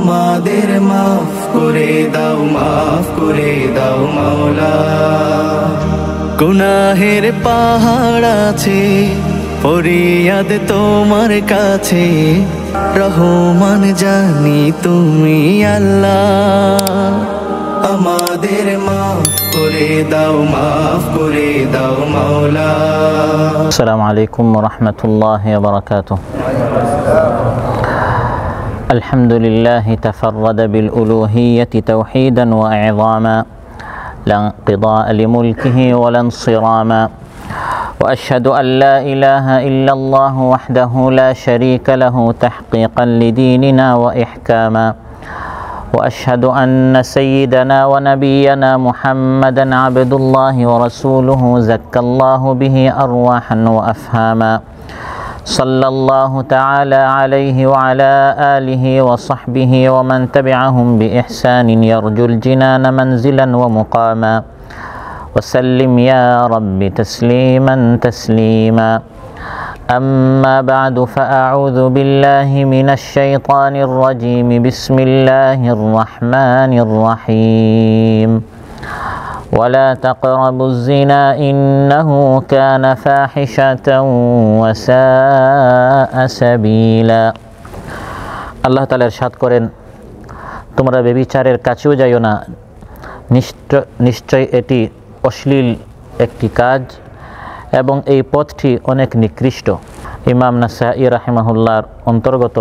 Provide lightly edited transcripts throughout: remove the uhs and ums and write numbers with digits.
আমাদের মাফ করে দাও মাওলা। গুনাহের পাহাড় আছে, ফরিয়াদ তোমার কাছে, রহমান জানি তুমি আল্লাহ। আমাদের মাফ করে দাও মাওলা। আসসালামু আলাইকুম ওয়া রাহমাতুল্লাহি ওয়া বারাকাতুহু। আলহামদুলিল্লাহি তাফাররাদা বিল উলুহিyyati তাওহীদান ওয়া ই'যামা লা ইনকিদা'a লিমুলকিহি ওয়া লা ইনসিরামা ওয়া আশহাদু আন লা ইলাহা ইল্লাল্লাহু ওয়াহদাহু লা শারীকা লাহু তাহকীকান লিদীনিনা ওয়া ইহকামা وأشهد أن سيدنا ونبينا محمدا عبد الله ورسوله زكى الله به أرواحا وأفهاما صلى الله تعالى عليه وعلى آله وصحبه ومن تبعهم بإحسان يرجو الجنان منزلا ومقاما وسلم يا رب تسليما تسليما. أما بعد فأعوذ بالله من الشيطان الرجيم. بسم الله الرحمن الرحيم. ولا تقربوا الزنا إنه كان فاحشة وساء سبيلا. আল্লাহ তাআলা ইরশাদ করেন, তোমরা ব্যভিচারের কাছেও যাইও না, নিশ্চয় এটি অশ্লীল একটি কাজ এবং এই পথটি অনেক নিকৃষ্ট। ইমাম নাসাঈ রাহিমাহুল্লাহর অন্তর্গত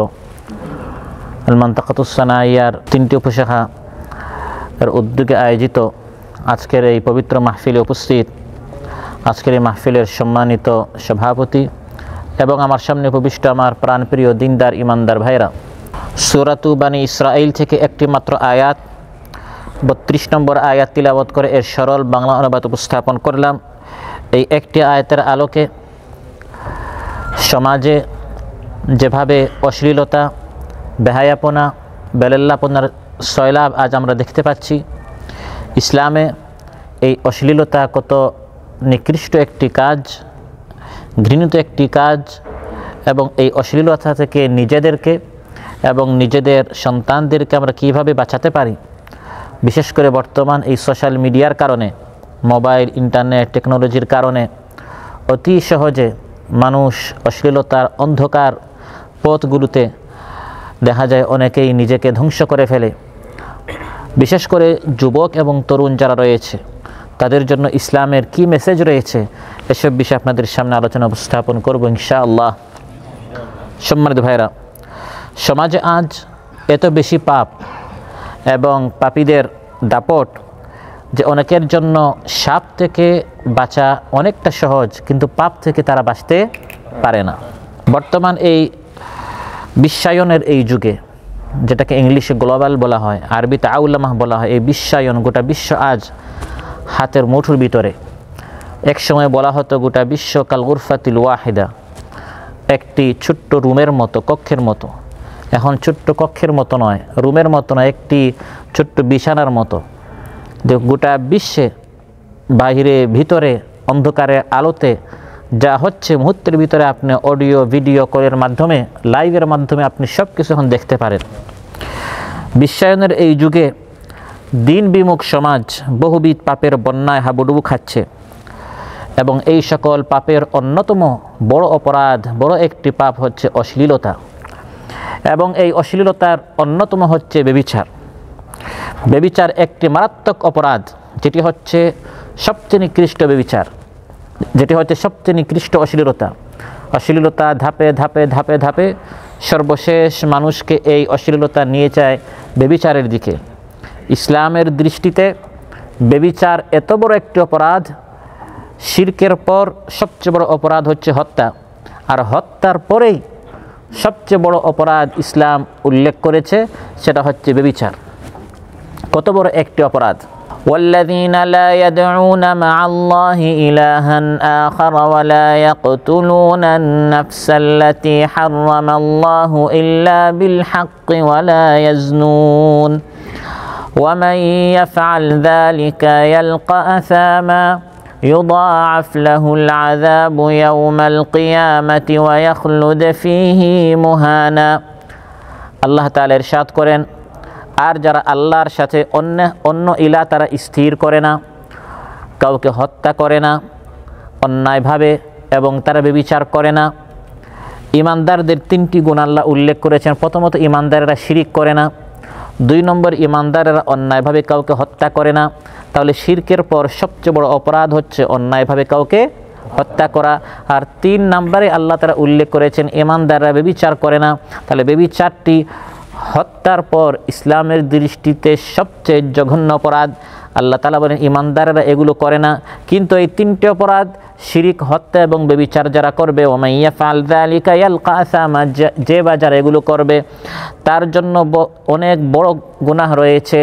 আল মানতাকাতুস সানাইয়ার 3টি উপশাখা এর উদ্যোগে আয়োজিত আজকের এই পবিত্র মাহফিলে উপস্থিত আজকের এই মাহফিলের সম্মানিত সভাপতি এবং আমার সামনে উপবিষ্ট আমার প্রাণপ্রিয় দিনদার ইমানদার ভাইরা, সূরাতু বানী ইসরাঈল থেকে একটি মাত্র আয়াত 32 নম্বর আয়াত তিলাওয়াত করে এর সরল বাংলা অনুবাদ উপস্থাপন করলাম। এই একটি আয়াতের আলোকে সমাজে যেভাবে অশ্লীলতা, বেহায়াপনা, বেলাল্লাপনার সয়লাভ আজ আমরা দেখতে পাচ্ছি, ইসলামে এই অশ্লীলতা কত নিকৃষ্ট একটি কাজ, ঘৃণিত একটি কাজ, এবং এই অশ্লীলতা থেকে নিজেদেরকে এবং নিজেদের সন্তানদেরকে আমরা কীভাবে বাঁচাতে পারি। বিশেষ করে বর্তমান এই সোশ্যাল মিডিয়ার কারণে, মোবাইল, ইন্টারনেট, টেকনোলজির কারণে অতি সহজে মানুষ অশ্লীলতার অন্ধকার পথগুলোতে দেখা যায় অনেকেই নিজেকে ধ্বংস করে ফেলে। বিশেষ করে যুবক এবং তরুণ যারা রয়েছে, তাদের জন্য ইসলামের কি মেসেজ রয়েছে, এসব বিষয়ে আপনাদের সামনে আলোচনা উপস্থাপন করব ইনশাআল্লাহ। সম্মানিত ভাইরা, সমাজে আজ এত বেশি পাপ এবং পাপীদের দাপট যে অনেকের জন্য সাপ থেকে বাঁচা অনেকটা সহজ, কিন্তু পাপ থেকে তারা বাঁচতে পারে না। বর্তমান এই বিশ্বায়নের এই যুগে, যেটাকে ইংলিশে গ্লোবাল বলা হয়, আরবিতে আউলামাহ বলা হয়, এই বিশ্বায়ন, গোটা বিশ্ব আজ হাতের মুঠোর ভিতরে। এক সময় বলা হতো গোটা বিশ্ব কাল গুরফাতিল ওয়াহিদা, একটি ছোট্ট রুমের মতো, কক্ষের মতো। এখন ছোট্ট কক্ষের মতো নয়, রুমের মতো নয়, একটি ছোট্ট বিছানার মতো। যে গোটা বিশ্বে বাহিরে ভিতরে অন্ধকারে আলোতে যা হচ্ছে, মুহূর্তের ভিতরে আপনি অডিও ভিডিও কলের মাধ্যমে, লাইভের মাধ্যমে আপনি সব কিছু এখন দেখতে পারেন। বিশ্বায়নের এই যুগে দিন বিমুখ সমাজ বহুবিধ পাপের বন্যায় হাবুডুবু খাচ্ছে, এবং এই সকল পাপের অন্যতম বড় অপরাধ, বড় একটি পাপ হচ্ছে অশ্লীলতা, এবং এই অশ্লীলতার অন্যতম হচ্ছে ব্যভিচার। ব্যভিচার একটি মারাত্মক অপরাধ, যেটি হচ্ছে সবচেয়ে নিকৃষ্ট ব্যভিচার, যেটি হচ্ছে সবচেয়ে নিকৃষ্ট অশ্লীলতা। অশ্লীলতা ধাপে ধাপে ধাপে ধাপে সর্বশেষ মানুষকে এই অশ্লীলতা নিয়ে যায় ব্যভিচারের দিকে। ইসলামের দৃষ্টিতে ব্যভিচার এত বড় একটি অপরাধ, শিরকের পর সবচেয়ে বড় অপরাধ হচ্ছে হত্যা, আর হত্যার পরেই সবচেয়ে বড় অপরাধ ইসলাম উল্লেখ করেছে, সেটা হচ্ছে ব্যভিচার। কত বড় একটি অপরাধ! والذين لا يدعون مع الله إلها آخر ولا يقتلون النفس التي حرم الله إلا بالحق ولا يزنون ومن يفعل ذلك يلقى أثاما يضاعف له العذاب يوم القيامة ويخلد فيه مهانا. আল্লাহ তাআলা ইরশাদ করেন, আর যারা আল্লাহর সাথে অন্য ইলা তারা স্থির করে না, কাউকে হত্যা করে না অন্যায়ভাবে, এবং তারা ব্যভিচার করে না। ইমানদারদের 3টি গুণ আল্লাহ উল্লেখ করেছেন। প্রথমত, ইমানদারেরা শিরিক করে না। 2 নম্বর, ইমানদারেরা অন্যায়ভাবে কাউকে হত্যা করে না। তাহলে শিরকের পর সবচেয়ে বড় অপরাধ হচ্ছে অন্যায়ভাবে কাউকে হত্যা করা। আর 3 নম্বরে আল্লাহ তারা উল্লেখ করেছেন ইমানদাররা ব্যভিচার করে না। তাহলে ব্যভিচারটি হত্যার পর ইসলামের দৃষ্টিতে সবচেয়ে জঘন্য অপরাধ। আল্লাহ তাআলা বলেন ইমানদারেরা এগুলো করে না। কিন্তু এই 3টি অপরাধ, শিরিক, হত্যা এবং ব্যভিচার যারা করবে, ওয়া মান ইয়াফআল যালিকা ইয়ালকা আসামা, যে বা যারা এগুলো করবে তার জন্য অনেক বড় গুনাহ রয়েছে,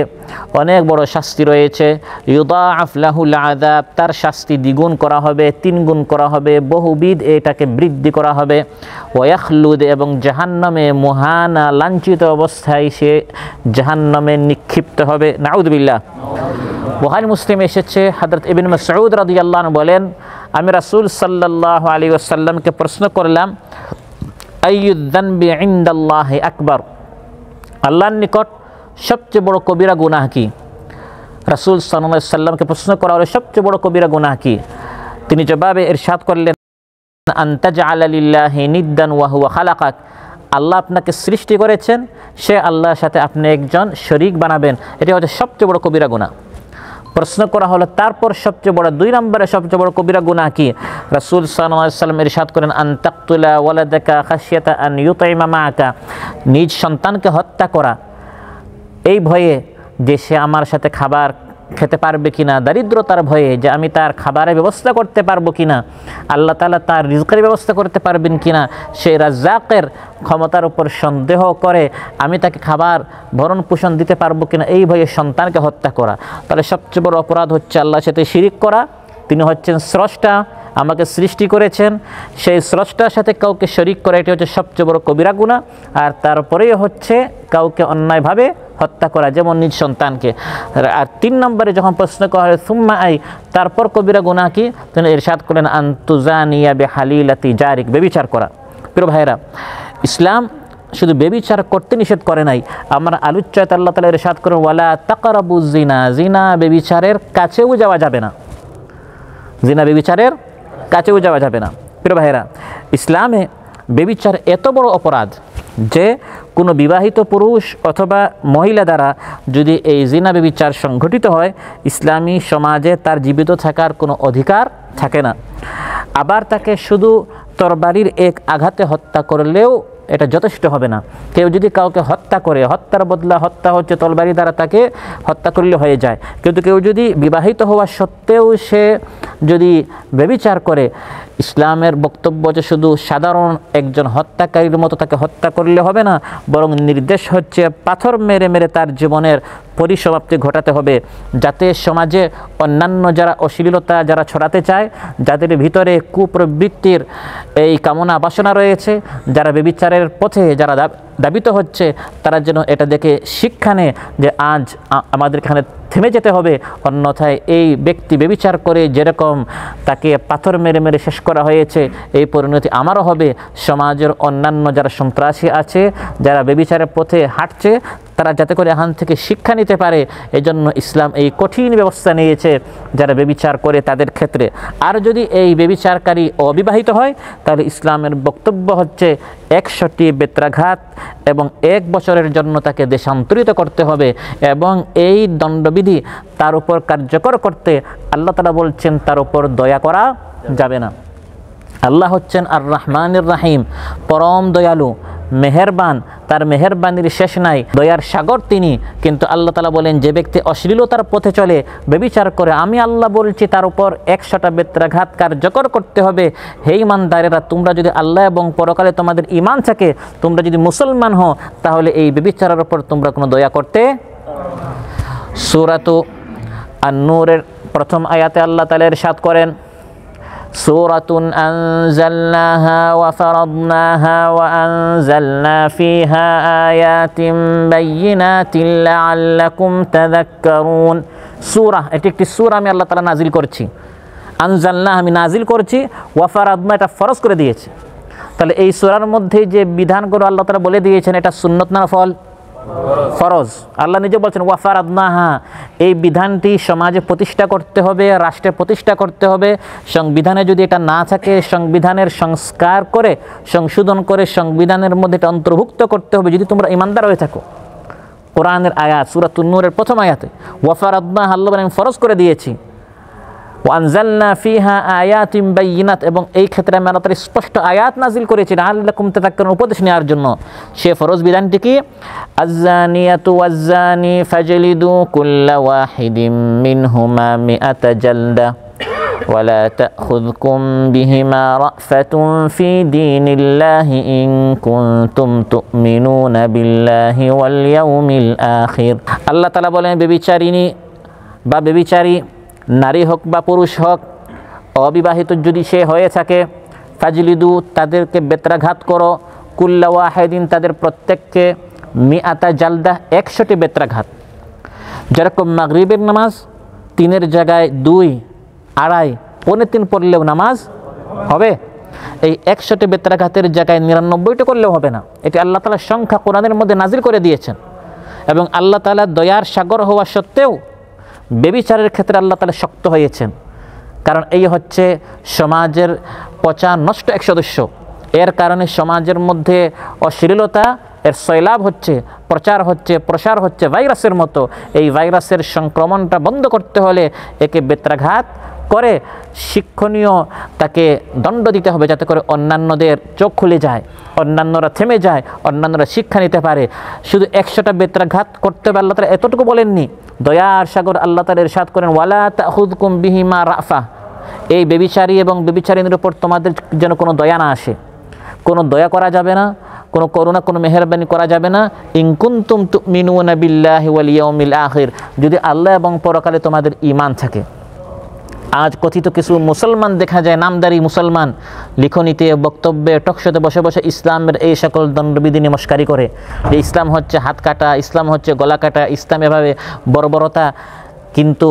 অনেক বড় শাস্তি রয়েছে। ইউদাআফ লাহুল আযাব, তার শাস্তি দ্বিগুণ করা হবে, 3 গুণ করা হবে, বহুবিধ এটাকে বৃদ্ধি করা হবে। ওয়া ইয়াখলুদ, এবং জাহান্নামে মুহানা, লাঞ্ছিত অবস্থায় সে জাহান্নামে নিক্ষিপ্ত হবে। নাউযুবিল্লাহ। বুখারী মুসলিমে এসেছে, হযরত ইবনে মাসউদ রাদিয়াল্লাহু আনহু বলেন, আমি রাসূল সাল্লাল্লাহু আলাইহি ওয়াসাল্লামকে প্রশ্ন করলাম, আইয়ুয যানবি ইনদাল্লাহি আকবার, আল্লাহর নিকট সবচেয়ে বড় কবিরা গুনাহ কি? রাসূল সাল্লাল্লাহু আলাইহি ওয়াসাল্লামকে প্রশ্ন করা হলো সবচেয়ে বড় কবিরা গুনাহ কি? তিনি জবাবে ইরশাদ করলেন, আন তাজআলা লিল্লাহি নিদ্দান ওয়া হুয়া খালাকাক, আল্লাহ আপনাকে সৃষ্টি করেছেন, সে আল্লাহর সাথে আপনি একজন শরীক বানাবেন, এটা হচ্ছে সবচেয়ে বড় কবিরা গুনাহ। প্রশ্ন করা হলো তারপর সবচেয়ে বড় 2 নম্বরে সবচেয়ে বড় কবিরা গুনাহ কি? রাসূল সাল্লাল্লাহু আলাইহি ওয়াসাল্লাম ইরশাদ করেন, আন তাকতুলা ওয়ালাদাকা খাশিয়াতা আন ইউতাইমা মাআকা, নিজ সন্তানকে হত্যা করা এই ভয়ে যে সে আমার সাথে খাবার খেতে পারবে কিনা, দারিদ্রতার ভয়ে যে আমি তার খাবারের ব্যবস্থা করতে পারবো কিনা, আল্লাহ তাআলা তার রিজকের ব্যবস্থা করতে পারবেন কিনা, সেই রাজ্জাকের ক্ষমতার উপর সন্দেহ করে আমি তাকে খাবার ভরণ পোষণ দিতে পারবো কিনা, এই ভয়ে সন্তানকে হত্যা করা। তাহলে সবচেয়ে বড় অপরাধ হচ্ছে আল্লাহর সাথে শিরিক করা। তিনি হচ্ছেন স্রষ্টা, আমাকে সৃষ্টি করেছেন, সেই স্রষ্টার সাথে কাউকে শরীক করা, এটি হচ্ছে সবচেয়ে বড় কবিরা গুনাহ। আর তারপরেই হচ্ছে কাউকে অন্যায়ভাবে হত্যা করা, যেমন নিজ সন্তানকে। আর 3 নম্বরে যখন প্রশ্ন করা হয় সুম্মা আই, তারপর কবিরা গুনাহ কি? তিনি ইরশাদ করেন, আন তুজানিয়া বিহালিলাতি জারিক, ব্যভিচার করা। প্রিয় ভাইরা, ইসলাম শুধু ব্যভিচার করতে নিষেধ করে নাই, আমরা আলোচ্যতে আল্লাহ তাআলা ইরশাদ করেন, ওয়ালা তাকরাবুজ জিনা, জিনা ব্যভিচারের কাছেও যাওয়া যাবে না, জিনা ব্যভিচারের কাছেও যাওয়া যাবে না। প্রিয় ভাইরা, ইসলামে ব্যভিচার এত বড় অপরাধ যে কোনো বিবাহিত পুরুষ অথবা মহিলা দ্বারা যদি এই জিনা ব্যভিচার সংঘটিত হয়, ইসলামী সমাজে তার জীবিত থাকার কোনো অধিকার থাকে না। আবার তাকে শুধু তরবারির এক আঘাতে হত্যা করলেও এটা যথেষ্ট হবে না। কেউ যদি কাউকে হত্যা করে, হত্যার বদলা হত্যা হচ্ছে তরবারি দ্বারা তাকে হত্যা করলে হয়ে যায়। কিন্তু কেউ যদি বিবাহিত হওয়া সত্ত্বেও সে যদি ব্যভিচার করে, ইসলামের বক্তব্য যে শুধু সাধারণ একজন হত্যাকারীর মতো তাকে হত্যা করলে হবে না, বরং নির্দেশ হচ্ছে পাথর মেরে মেরে তার জীবনের পরিসমাপ্তি ঘটাতে হবে, যাতে সমাজে অন্যান্য যারা অশ্লীলতা যারা ছড়াতে চায়, যাদের ভিতরে কুপ্রবৃত্তির এই কামনা বাসনা রয়েছে, যারা ব্যভিচারের পথে যারা দাবিত হচ্ছে, তারা যেন এটা দেখে শিক্ষা নেয় যে আজ আমাদের এখানে থেমে যেতে হবে, অন্যথায় এই ব্যক্তি ব্যভিচার করে যেরকম তাকে পাথর মেরে মেরে শেষ করা হয়েছে, এই পরিণতি আমারও হবে। সমাজের অন্যান্য যারা সন্ত্রাসী আছে, যারা ব্যভিচারের পথে হাঁটছে, তারা যাতে করে এখান থেকে শিক্ষা নিতে পারে, এজন্য ইসলাম এই কঠিন ব্যবস্থা নিয়েছে যারা ব্যভিচার করে তাদের ক্ষেত্রে। আর যদি এই ব্যভিচারকারী অবিবাহিত হয়, তাহলে ইসলামের বক্তব্য হচ্ছে 100টি বেত্রাঘাত এবং 1 বছরের জন্য তাকে দেশান্তরিত করতে হবে, এবং এই দণ্ডবিধি তার উপর কার্যকর করতে আল্লাহ তাআলা বলছেন তার উপর দয়া করা যাবে না। আল্লাহ হচ্ছেন আর রহমানির রাহিম, পরম দয়ালু, মেহেরবান, তার মেহেরবানির শেষ নাই, দয়ার সাগর তিনি। কিন্তু আল্লাহ তাআলা বলেন যে ব্যক্তি অশ্লীলতার পথে চলে, ব্যভিচার করে, আমি আল্লাহ বলছি তার উপর 100টা বেত্রাঘাত কার্যকর করতে হবে। হে ঈমানদারেরা, তোমরা যদি আল্লাহ এবং পরকালে তোমাদের ঈমান থাকে, তোমরা যদি মুসলমান হও, তাহলে এই ব্যভিচারের উপর তোমরা কোনো দয়া করতে। সূরাতু আন-নূরের প্রথম আয়াতে আল্লাহ তাআলা ইরশাদ করেন, সূরাতুন আনজালনাহা ওয়া ফারাদনাহা ওয়া আনজালনা ফিহা আয়াতিন বাইয়িনাতিন লাআল্লাকুম তাযাক্কারুন। সূরা, এটি একটি সূরা আমি আল্লাহ তাআলা নাজিল করছি। আনজালনা, আমি নাজিল করছি, ওয়া ফারাদনা, এটা ফরজ করে দিয়েছি। তাহলে এই সূরার মধ্যে যে বিধানগুলো আল্লাহ তাআলা বলে দিয়েছেন, এটা সুন্নত না নফল? ফরজ। আল্লাহ নিজে বলছেন ওয়াফারাদনাহা, এই বিধানটি সমাজে প্রতিষ্ঠা করতে হবে, রাষ্ট্রে প্রতিষ্ঠা করতে হবে। সংবিধানে যদি এটা না থাকে, সংবিধানের সংস্কার করে সংশোধন করে সংবিধানের মধ্যে এটা অন্তর্ভুক্ত করতে হবে যদি তোমরা ঈমানদার হয়ে থাকো। কোরআনের আয়াত সূরাতুন নূরের প্রথম আয়াতে ওয়াফারাদনাহা, আল্লাহ বলেন আমি ফরজ করে দিয়েছি। ওয়ানজালনা ফিহা আয়াতিম বাইয়িনাত, এবং এই ক্ষেত্রে আমি আল্লাহ তাআলা স্পষ্ট আয়াত নাজিল করেছি লাআল্লাকুম তাযাক্কারুন, উপদেশ নেওয়ার জন্য। সে ফরজ বিধানটি কি? আয-যানিয়াতু ওয়াজ-যানি ফাজলিদু কুল্লা ওয়াহিদিম মিনহুমা মিআতা জালদা ওয়ালা তা'খুযকুম বিহিমা রা'ফাতুন ফি দীনিল্লাহি ইন কুনতুম তু'মিনুনা বিল্লাহি ওয়াল ইয়াউমিল আখির। আল্লাহ তাআলা বলেন ব্যভিচারিণী বা ব্যভিচারী নারী হোক বা পুরুষ হোক, অবিবাহিত যদি সে হয়ে থাকে, ফাজলিদু তাদেরকে বেত্রাঘাত করো, কুল্লা ওয়াহিদিন তাদের প্রত্যেককে, মিআতা জালদা 100টি বেত্রাঘাত। যেরকম মাগরিবের নামাজ 3-এর জায়গায় 2, 2.5, 3.25 পড়লেও নামাজ হবে। এই 100টি বেত্রাঘাতের জায়গায় 99টা করলেও হবে না। এটি আল্লাহ তাআলা সংখ্যা কোরআনের মধ্যে নাজিল করে দিয়েছেন। এবং আল্লাহ তাআলা দয়ার সাগর হওয়া সত্ত্বেও ব্যভিচারের ক্ষেত্রে আল্লাহ তাআলা শক্ত হয়েছেন, কারণ এই হচ্ছে সমাজের পচা নষ্ট এক সদস্য। এর কারণে সমাজের মধ্যে অশ্লীলতা এর সয়লাভ হচ্ছে, প্রচার হচ্ছে, প্রসার হচ্ছে ভাইরাসের মতো। এই ভাইরাসের সংক্রমণটা বন্ধ করতে হলে একে বেত্রাঘাত করে শিক্ষণীয় তাকে দণ্ড দিতে হবে, যাতে করে অন্যান্যদের চোখ খুলে যায়, অন্যান্যরা থেমে যায়, অন্যান্যরা শিক্ষা নিতে পারে। শুধু 100টা বেত্রাঘাত করতে হবে আল্লাহ তাআলা এতটুকু বলেননি। দয়ার সাগর আল্লাহ তাআলা ইরশাদ করেন ওয়ালা তা'খুযকুম বিহিমা রা'ফা, এই ব্যভিচারী এবং ব্যভিচারিণীর উপর তোমাদের যেন কোনো দয়া না আসে, কোনো দয়া করা যাবে না, কোনো করুণা, কোনো মেহেরবানি করা যাবে না। ইন কুনতুম তু'মিনুনা বিল্লাহি ওয়াল ইয়াউমিল আখির, যদি আল্লাহ এবং পরকালে তোমাদের ঈমান থাকে। আজ কথিত কিছু মুসলমান দেখা যায়, নামদারি মুসলমান, লিখনীতে, বক্তব্যে, টকশোতে বসে বসে ইসলামের এই সকল দণ্ডবিধি নমস্কারী করে যে ইসলাম হচ্ছে হাত কাটা, ইসলাম হচ্ছে গলা কাটা, ইসলাম এভাবে বর্বরতা। কিন্তু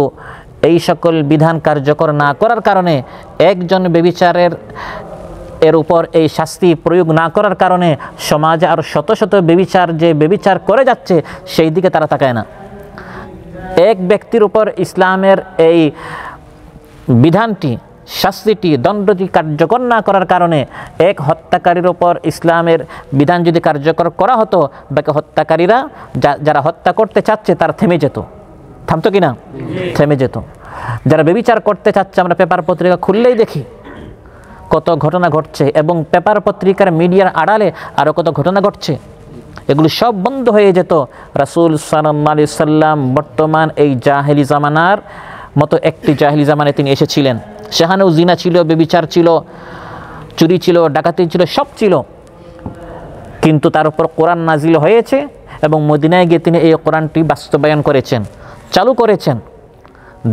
এই সকল বিধান কার্যকর না করার কারণে, একজন ব্যভিচারের এর উপর এই শাস্তি প্রয়োগ না করার কারণে সমাজে আর শত শত ব্যভিচার যে ব্যভিচার করে যাচ্ছে সেই দিকে তারা তাকায় না। এক ব্যক্তির উপর ইসলামের এই বিধানটি, শাস্তিটি, দণ্ডটি কার্যকর না করার কারণে এক হত্যাকারীর ওপর ইসলামের বিধান যদি কার্যকর করা হতো, বাকি হত্যাকারীরা যারা হত্যা করতে চাচ্ছে তারা থেমে যেত। থামতো কি না? থেমে যেত। যারা ব্যভিচার করতে চাচ্ছে, আমরা পেপার পত্রিকা খুললেই দেখি কত ঘটনা ঘটছে, এবং পেপার পত্রিকার মিডিয়ার আড়ালে আরও কত ঘটনা ঘটছে। এগুলো সব বন্ধ হয়ে যেত। রাসূল সাল্লাল্লাহু আলাইহি সাল্লাম বর্তমান এই জাহেলি জামানার মতো একটি জাহেলি জামানায় তিনি এসেছিলেন। সেখানেও জিনা ছিল, ব্যভিচার ছিল, চুরি ছিল, ডাকাতি ছিল, সব ছিল। কিন্তু তার উপর কোরআন নাজিল হয়েছে এবং মদিনায় গিয়ে তিনি এই কোরআনটি বাস্তবায়ন করেছেন, চালু করেছেন।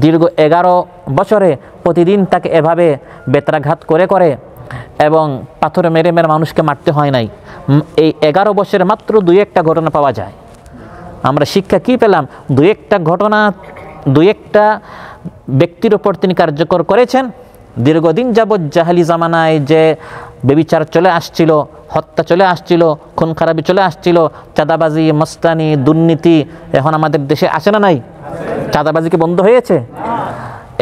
দীর্ঘ 11 বছরে প্রতিদিন তাকে এভাবে বেত্রাঘাত করে করে এবং পাথরে মেরে মেরে মানুষকে মারতে হয় নাই। এই 11 বছরে মাত্র 2-1টা ঘটনা পাওয়া যায়। আমরা শিক্ষা কি পেলাম? 2-1টা ঘটনা, 2-1টা ব্যক্তির ওপর তিনি কার্যকর করেছেন। দীর্ঘদিন যাবৎ জাহেলি জামানায় যে ব্যভিচার চলে আসছিল, হত্যা চলে আসছিল, খুন খারাপি চলে আসছিল, চাঁদাবাজি, মস্তানি, দুর্নীতি এখন আমাদের দেশে আসে না নাই? চাঁদাবাজি কি বন্ধ হয়েছে?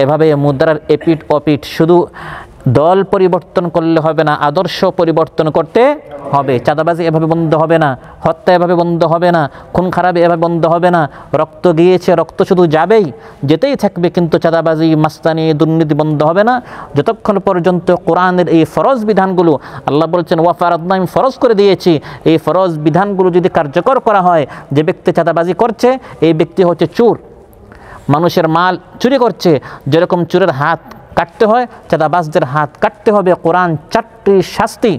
এভাবে মুদ্রার এপিঠ ওপিঠ, শুধু দল পরিবর্তন করলে হবে না, আদর্শ পরিবর্তন করতে হবে। চাঁদাবাজি এভাবে বন্ধ হবে না, হত্যা এভাবে বন্ধ হবে না, খুন খারাপি এভাবে বন্ধ হবে না। রক্ত গিয়েছে, রক্ত শুধু যাবেই, যেতেই থাকবে, কিন্তু চাঁদাবাজি, মাস্তানি, দুর্নীতি বন্ধ হবে না যতক্ষণ পর্যন্ত কোরআনের এই ফরজ বিধানগুলো, আল্লাহ বলছেন ওয়াফারাদনা, আমি ফরজ করে দিয়েছি, এই ফরজ বিধানগুলো যদি কার্যকর করা হয়, যে ব্যক্তি চাঁদাবাজি করছে এই ব্যক্তি হচ্ছে চোর, মানুষের মাল চুরি করছে। যেরকম চোরের হাত কাটতে হয়, চাঁদাবাজদের হাত কাটতে হবে। কোরআন 4টি শাস্তি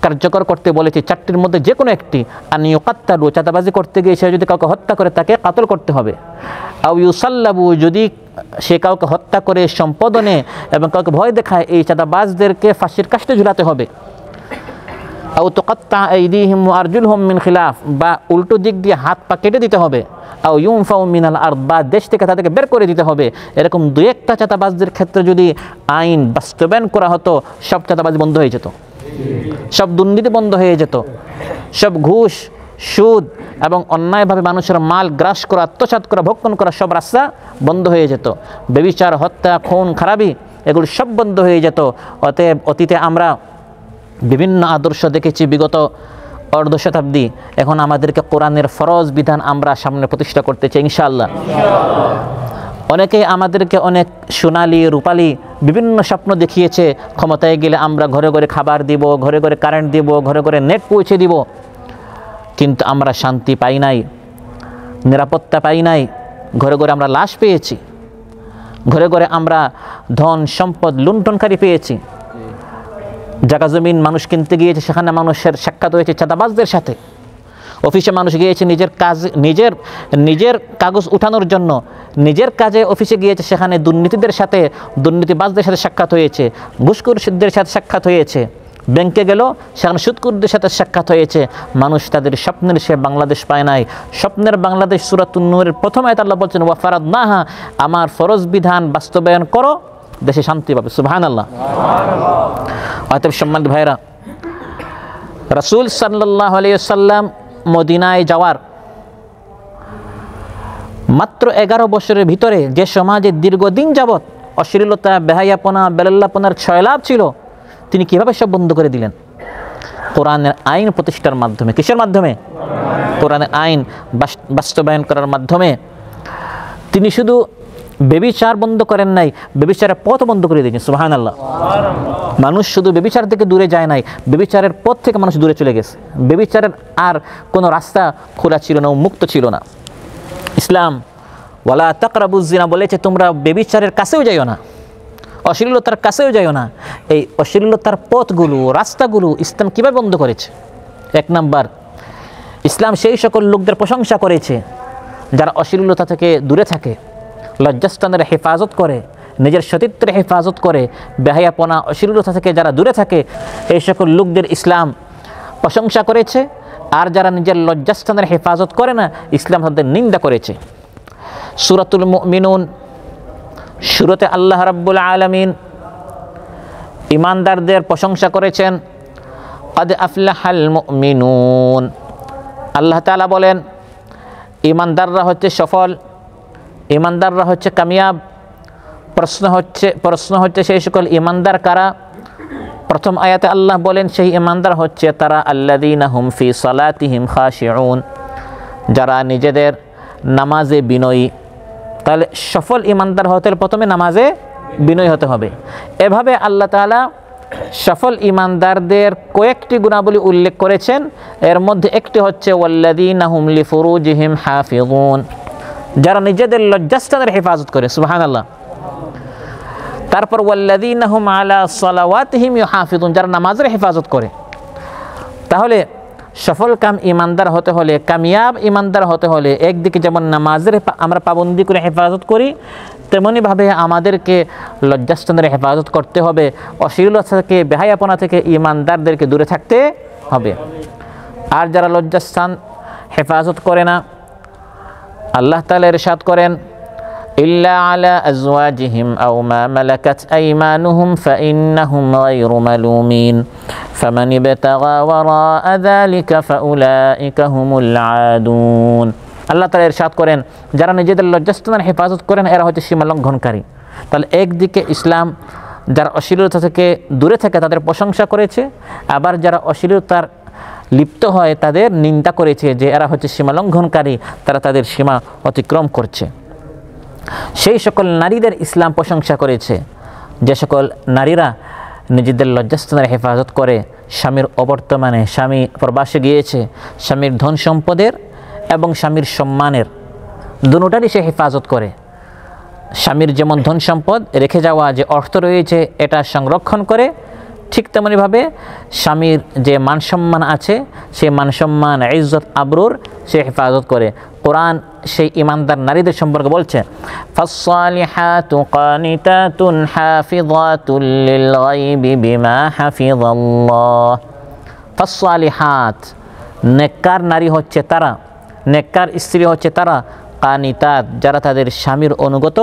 কার্যকর করতে বলেছে, 4টির মধ্যে যে কোনো একটি। আর ইউকাত্তালু, চাঁদাবাজি করতে গিয়ে সে যদি কাউকে হত্যা করে তাকে কাতল করতে হবে। আও ইউসাল্লাবু, যদি সে কাউকে হত্যা করে সম্পাদনে এবং কাউকে ভয় দেখায়, এই চাঁদাবাজদেরকে ফাঁসির কাস্টে ঝুলাতে হবে। আও তুকাত্তা আইদিহিম ওয়া আরজুলহুম মিন খিলাফ, বা উল্টো দিক দিয়ে হাত পা কেটে দিতে হবে। আও ইউনফাউ মিনাল আরদ, বা দেশ থেকে তাদেরকে বের করে দিতে হবে। এরকম 2-1টা চাঁদাবাজদের ক্ষেত্রে যদি আইন বাস্তবায়ন করা হতো, সব চাঁদাবাজি বন্ধ হয়ে যেত, সব দুর্নীতি বন্ধ হয়ে যেত, সব ঘুষ সুদ এবং অন্যায়ভাবে মানুষের মাল গ্রাস করা, আত্মসাৎ করা, ভক্ষণ করা সব রাস্তা বন্ধ হয়ে যেত। ব্যভিচার, হত্যা, খুন খারাপি এগুলো সব বন্ধ হয়ে যেত। অতএব অতীতে আমরা বিভিন্ন আদর্শ দেখেছি বিগত অর্ধ শতাব্দী, এখন আমাদেরকে কোরআনের ফরজ বিধান আমরা সামনে প্রতিষ্ঠা করতে চাই ইনশাআল্লাহ। অনেকেই আমাদেরকে অনেক সোনালি রূপালী বিভিন্ন স্বপ্ন দেখিয়েছে, ক্ষমতায় গেলে আমরা ঘরে ঘরে খাবার দিব, ঘরে ঘরে কারেন্ট দিব, ঘরে ঘরে নেট পৌঁছে দিব, কিন্তু আমরা শান্তি পাই নাই, নিরাপত্তা পাই নাই। ঘরে ঘরে আমরা লাশ পেয়েছি, ঘরে ঘরে আমরা ধন সম্পদ লুণ্ঠনকারী পেয়েছি। জায়গা জমিন মানুষ কিনতে গিয়েছে, সেখানে মানুষের সাক্ষাৎ হয়েছে চাঁদাবাজদের সাথে। অফিসে মানুষ গিয়েছে নিজের কাগজ উঠানোর জন্য, নিজের কাজে অফিসে গিয়েছে, সেখানে দুর্নীতিদের সাথে, দুর্নীতিবাজদের সাথে সাক্ষাৎ হয়েছে, ঘুষখোরদের সাথে সাক্ষাৎ হয়েছে। ব্যাংকে গেল, সেখানে সুদখোরদের সাথে সাক্ষাৎ হয়েছে। মানুষ তাদের স্বপ্নের সে বাংলাদেশ পায় নাই। স্বপ্নের বাংলাদেশ সূরাতুন নূরের প্রথম আয়াতে আল্লাহ বলছেন, ওয়া ফারাদনাহা, আমার ফরজ বিধান বাস্তবায়ন করো, দেশে শান্তি পাবে। সুবহানাল্লাহ। অতএব সম্মানিত ভাইরা, রাসূল সাল্লাল্লাহু আলাইহি ওয়াসাল্লাম মদিনায় যাওয়ার মাত্র 11 বছরের ভিতরে যে সমাজে দীর্ঘদিন যাবৎ অশ্লীলতা, বেহায়াপনা, বেলাল্লাপনার ছয়লাভ ছিল, তিনি কিভাবে সব বন্ধ করে দিলেন? কোরআনের আইন প্রতিষ্ঠার মাধ্যমে। কিসের মাধ্যমে? কোরআনের আইন বাস্তবায়ন করার মাধ্যমে। তিনি শুধু ব্যভিচার বন্ধ করেন নাই, ব্যভিচারের পথ বন্ধ করে দিয়েছেন। সুবহানাল্লাহ। মানুষ শুধু ব্যভিচার থেকে দূরে যায় নাই, ব্যভিচারের পথ থেকে মানুষ দূরে চলে গেছে। ব্যভিচারের আর কোনো রাস্তা খোলা ছিল না, মুক্ত ছিল না। ইসলাম ওয়ালা তাকরাবুজ জিনা বলেছে, তোমরা ব্যভিচারের কাছেও যাইও না, অশ্লীলতার কাছেও যাইও না। এই অশ্লীলতার পথগুলো, রাস্তাগুলো ইসলাম কীভাবে বন্ধ করেছে? 1 নাম্বার, ইসলাম সেই সকল লোকদের প্রশংসা করেছে যারা অশ্লীলতা থেকে দূরে থাকে, লজ্জাস্থানের হেফাজত করে, নিজের সতীত্বের হেফাজত করে, বেহায়াপনা, অশ্লীলতা থেকে যারা দূরে থাকে, এই সকল লোকদের ইসলাম প্রশংসা করেছে। আর যারা নিজের লজ্জাস্থানের হেফাজত করে না, ইসলাম তাদের নিন্দা করেছে। সূরাতুল মুমিনুন শুরুতে আল্লাহ রাব্বুল আলামিন ইমানদারদের প্রশংসা করেছেন, ক্বাদ আফলাহাল মুমিনুন। আল্লাহ তাআলা বলেন ইমানদাররা হচ্ছে সফল, ইমানদাররা হচ্ছে কামিয়াব। প্রশ্ন হচ্ছে সেই সকল ইমানদার কারা? প্রথম আয়াতে আল্লাহ বলেন সেই ইমানদার হচ্ছে তারা আল্লাযীনা হুম ফি সালাতিহিম খাশিউন, যারা নিজেদের নামাজে বিনয়ী। তাহলে সফল ইমানদার হতে প্রথমে নামাজে বিনয়ী হতে হবে। এভাবে আল্লাহ তাআলা সফল ইমানদারদের কয়েকটি গুণাবলী উল্লেখ করেছেন। এর মধ্যে একটি হচ্ছে ওয়াল্লাযীনা হুম লিফুরুজিহিম হাফিজুন, যারা নিজেদের লজ্জাস্থানের হেফাজত করে। সুবহানাল্লাহ। তারপর ওয়াল্লাযীনা হুম আলা সালাওয়াতিহিম ইউহাফিজুন, যারা নামাজের হেফাজত করে। তাহলে সফল ইমানদার হতে হলে, কামিয়াব ইমানদার হতে হলে, একদিকে যেমন নামাজের আমরা পাবন্দি করে হেফাজত করি, তেমনিভাবে আমাদেরকে লজ্জাস্থানের হেফাজত করতে হবে। অশ্লীলতা থেকে, বেহায়াপনা থেকে ইমানদারদেরকে দূরে থাকতে হবে। আর যারা লজ্জাস্থান হেফাজত করে না, আল্লাহ তাআলা ইরশাদ করেন, ইল্লা আলা আজওয়াজিহিম আও মা মালাকাত আইমানুহুম ফাইন্নাহুম গায়রু মালুমিন ফামান ইবতাগা ওয়ারাআ যালিকা ফাউলাইকা হুমুল আদুন। আল্লাহ তাআলা ইরশাদ করেন, যারা নিজেদের লজ্জাস্থানের হেফাজত করেন এরা হচ্ছে সীমা লঙ্ঘনকারী। তাহলে একদিকে ইসলাম যারা অশ্লীলতা থেকে দূরে থাকে তাদের প্রশংসা করেছে, আবার যারা অশ্লীলতার লিপ্ত হয় তাদের নিন্দা করেছে যে এরা হচ্ছে সীমা লঙ্ঘনকারী, তারা তাদের সীমা অতিক্রম করছে। সেই সকল নারীদের ইসলাম প্রশংসা করেছে যে সকল নারীরা নিজেদের লজ্জাস্থানের হেফাজত করে, স্বামীর অবর্তমানে, স্বামী প্রবাসে গিয়েছে, স্বামীর ধন সম্পদের এবং স্বামীর সম্মানের দুটোটারই সে হেফাজত করে। স্বামীর যেমন ধন সম্পদ রেখে যাওয়া যে অর্থ রয়েছে এটা সংরক্ষণ করে, ঠিক তেমনিভাবে স্বামীর যে মানসম্মান আছে সেই মানসম্মান, ইজ্জত, আবরুর সে হেফাজত করে। কোরআন সেই ইমানদার নারীদের সম্পর্কে বলছে, ফাসসালিহাতু কানিতাতুন হাফিযাতুল লিল গায়বি বিমা হাফিযাল্লাহ। ফাসসালিহাত, নেককার নারী হচ্ছে তারা, নেককার স্ত্রী হচ্ছে তারা, কানিতাত, যারা তাদের স্বামীর অনুগত,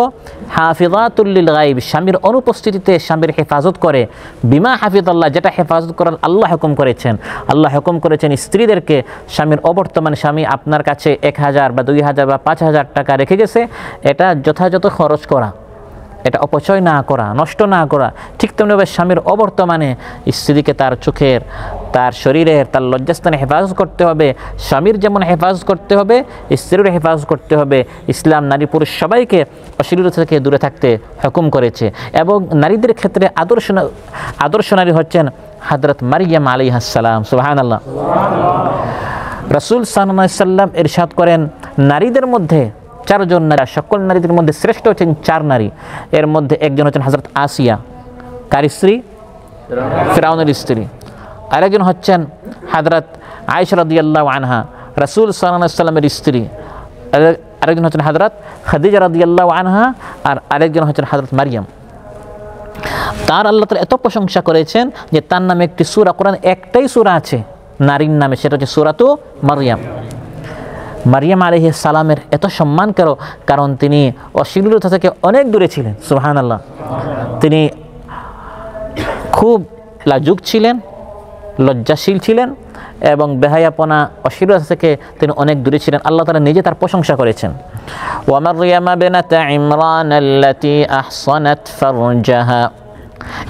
হাফিজাতুল লিল গায়ব, স্বামীর অনুপস্থিতিতে স্বামীর হেফাজত করে, বিমা হাফিজাল্লাহ, যেটা হেফাজত করার আল্লাহ হুকুম করেছেন। আল্লাহ হুকুম করেছেন স্ত্রীদেরকে, স্বামীর অবর্তমান স্বামী আপনার কাছে 1000 বা 2000 বা 5000 টাকা রেখে গেছে, এটা যথাযথ খরচ করা, এটা অপচয় না করা, নষ্ট না করা। ঠিক তেমনিভাবে স্বামীর অবর্তমানে স্ত্রীকে তার চোখের, তার শরীরের, তার লজ্জাস্থানে হেফাজত করতে হবে। স্বামীর যেমন হেফাজত করতে হবে, স্ত্রীর হেফাজত করতে হবে। ইসলাম নারী পুরুষ সবাইকে অশ্লীলতা থেকে দূরে থাকতে হুকুম করেছে। এবং নারীদের ক্ষেত্রে আদর্শ নারী হচ্ছেন হযরত মারিয়াম আলাইহিস সালাম। সুবহানাল্লাহ। রাসূল সাল্লাল্লাহু আলাইহি সাল্লাম ইরশাদ করেন, নারীদের মধ্যে 4 জন নারী, সকল নারীদের মধ্যে শ্রেষ্ঠ হচ্ছেন 4 নারী। এর মধ্যে একজন হচ্ছেন হযরত আসিয়া, কার স্ত্রী? ফিরআউনের স্ত্রী। আরেকজন হচ্ছেন হযরত আয়েশা রাদিয়াল্লাহু আনহা, রাসূল সাল্লাল্লাহু আলাইহি সাল্লামের স্ত্রী। আরেকজন হচ্ছেন হযরত খাদিজা রাদিয়াল্লাহু আনহা, আর আরেকজন হচ্ছেন হযরত মারিয়াম। তার আল্লাহ তাআলা এত প্রশংসা করেছেন যে তার নামে একটি সূরা, কোরআন একটাই সূরা আছে নারীর নামে, সেটা হচ্ছে সূরাতু মারইয়াম। মারিয়াম আলাইহিস সালামের এত সম্মান করো, কারণ তিনি অশ্লীলতা থেকে অনেক দূরে ছিলেন। সুবহানাল্লাহ। তিনি খুব লাজুক ছিলেন, লজ্জাশীল ছিলেন এবং বেহায়াপনা, অশ্লীলতা থেকে তিনি অনেক দূরে ছিলেন। আল্লাহ তাআলা নিজে তার প্রশংসা করেছেন। ওয়া মারইয়াম বিনত ইমরান আল্লাতী আহসানাত ফারজাহা।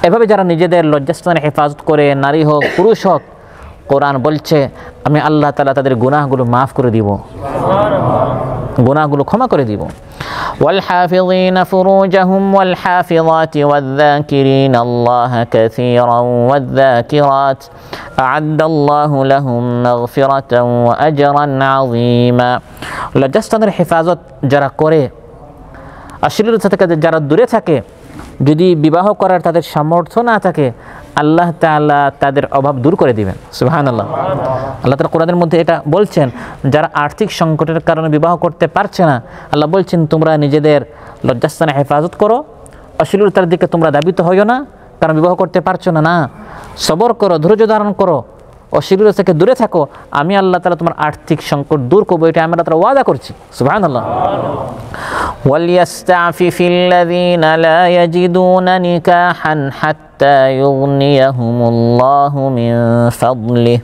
এভাবে যারা নিজেদের লজ্জাস্থানে হেফাজত করে, নারী হোক পুরুষ হোক, কোরআন বলছে আমি আল্লাহ তাআলা তাদের গুনাহগুলো মাফ করে দিব, গুনাহগুলো ক্ষমা করে দিব। ওয়াল হাফিযিনা ফুরুজাহুম ওয়াল হাফিযাতি ওয়ায-যাকিরিনা আল্লাহা কাসীরান ওয়ায-যাকিরাত আ'আদ্দাল্লাহু লাহুম মাগফিরাতান ওয়া আজরান আযীমা। লজ্জাস্থানের হেফাজত যারা করে, অশ্লীলতা থেকে যারা দূরে থাকে, যদি বিবাহ করার তাদের সামর্থ্য না থাকে, আল্লাহ তাআলা তাদের অভাব দূর করে দিবেন। সুবহানাল্লাহ। আল্লাহ তাআলা কোরআনের মধ্যে এটা বলছেন, যারা আর্থিক সংকটের কারণে বিবাহ করতে পারছে না, আল্লাহ বলছেন তোমরা নিজেদের লজ্জাস্থানে হেফাজত করো, অশ্লীলতার দিকে তোমরা ধাবিত হইও না, কারণ বিবাহ করতে পারছো না। না, সবর করো, ধৈর্য ধারণ করো, অশ্লীলতা থেকে দূরে থাকো, আমি আল্লাহ তাআলা তোমার আর্থিক সংকট দূর করবো, এটা আমি আল্লাহ তাআলা ওয়াদা করছি। সুবহানাল্লাহ। وَلْيَسْتَعْفِفِ الَّذِينَ لَا يَجِدُونَ نِكَاحًا حَتَّى يُغْنِيَهُمُ اللَّهُ مِنْ فَضْلِهِ।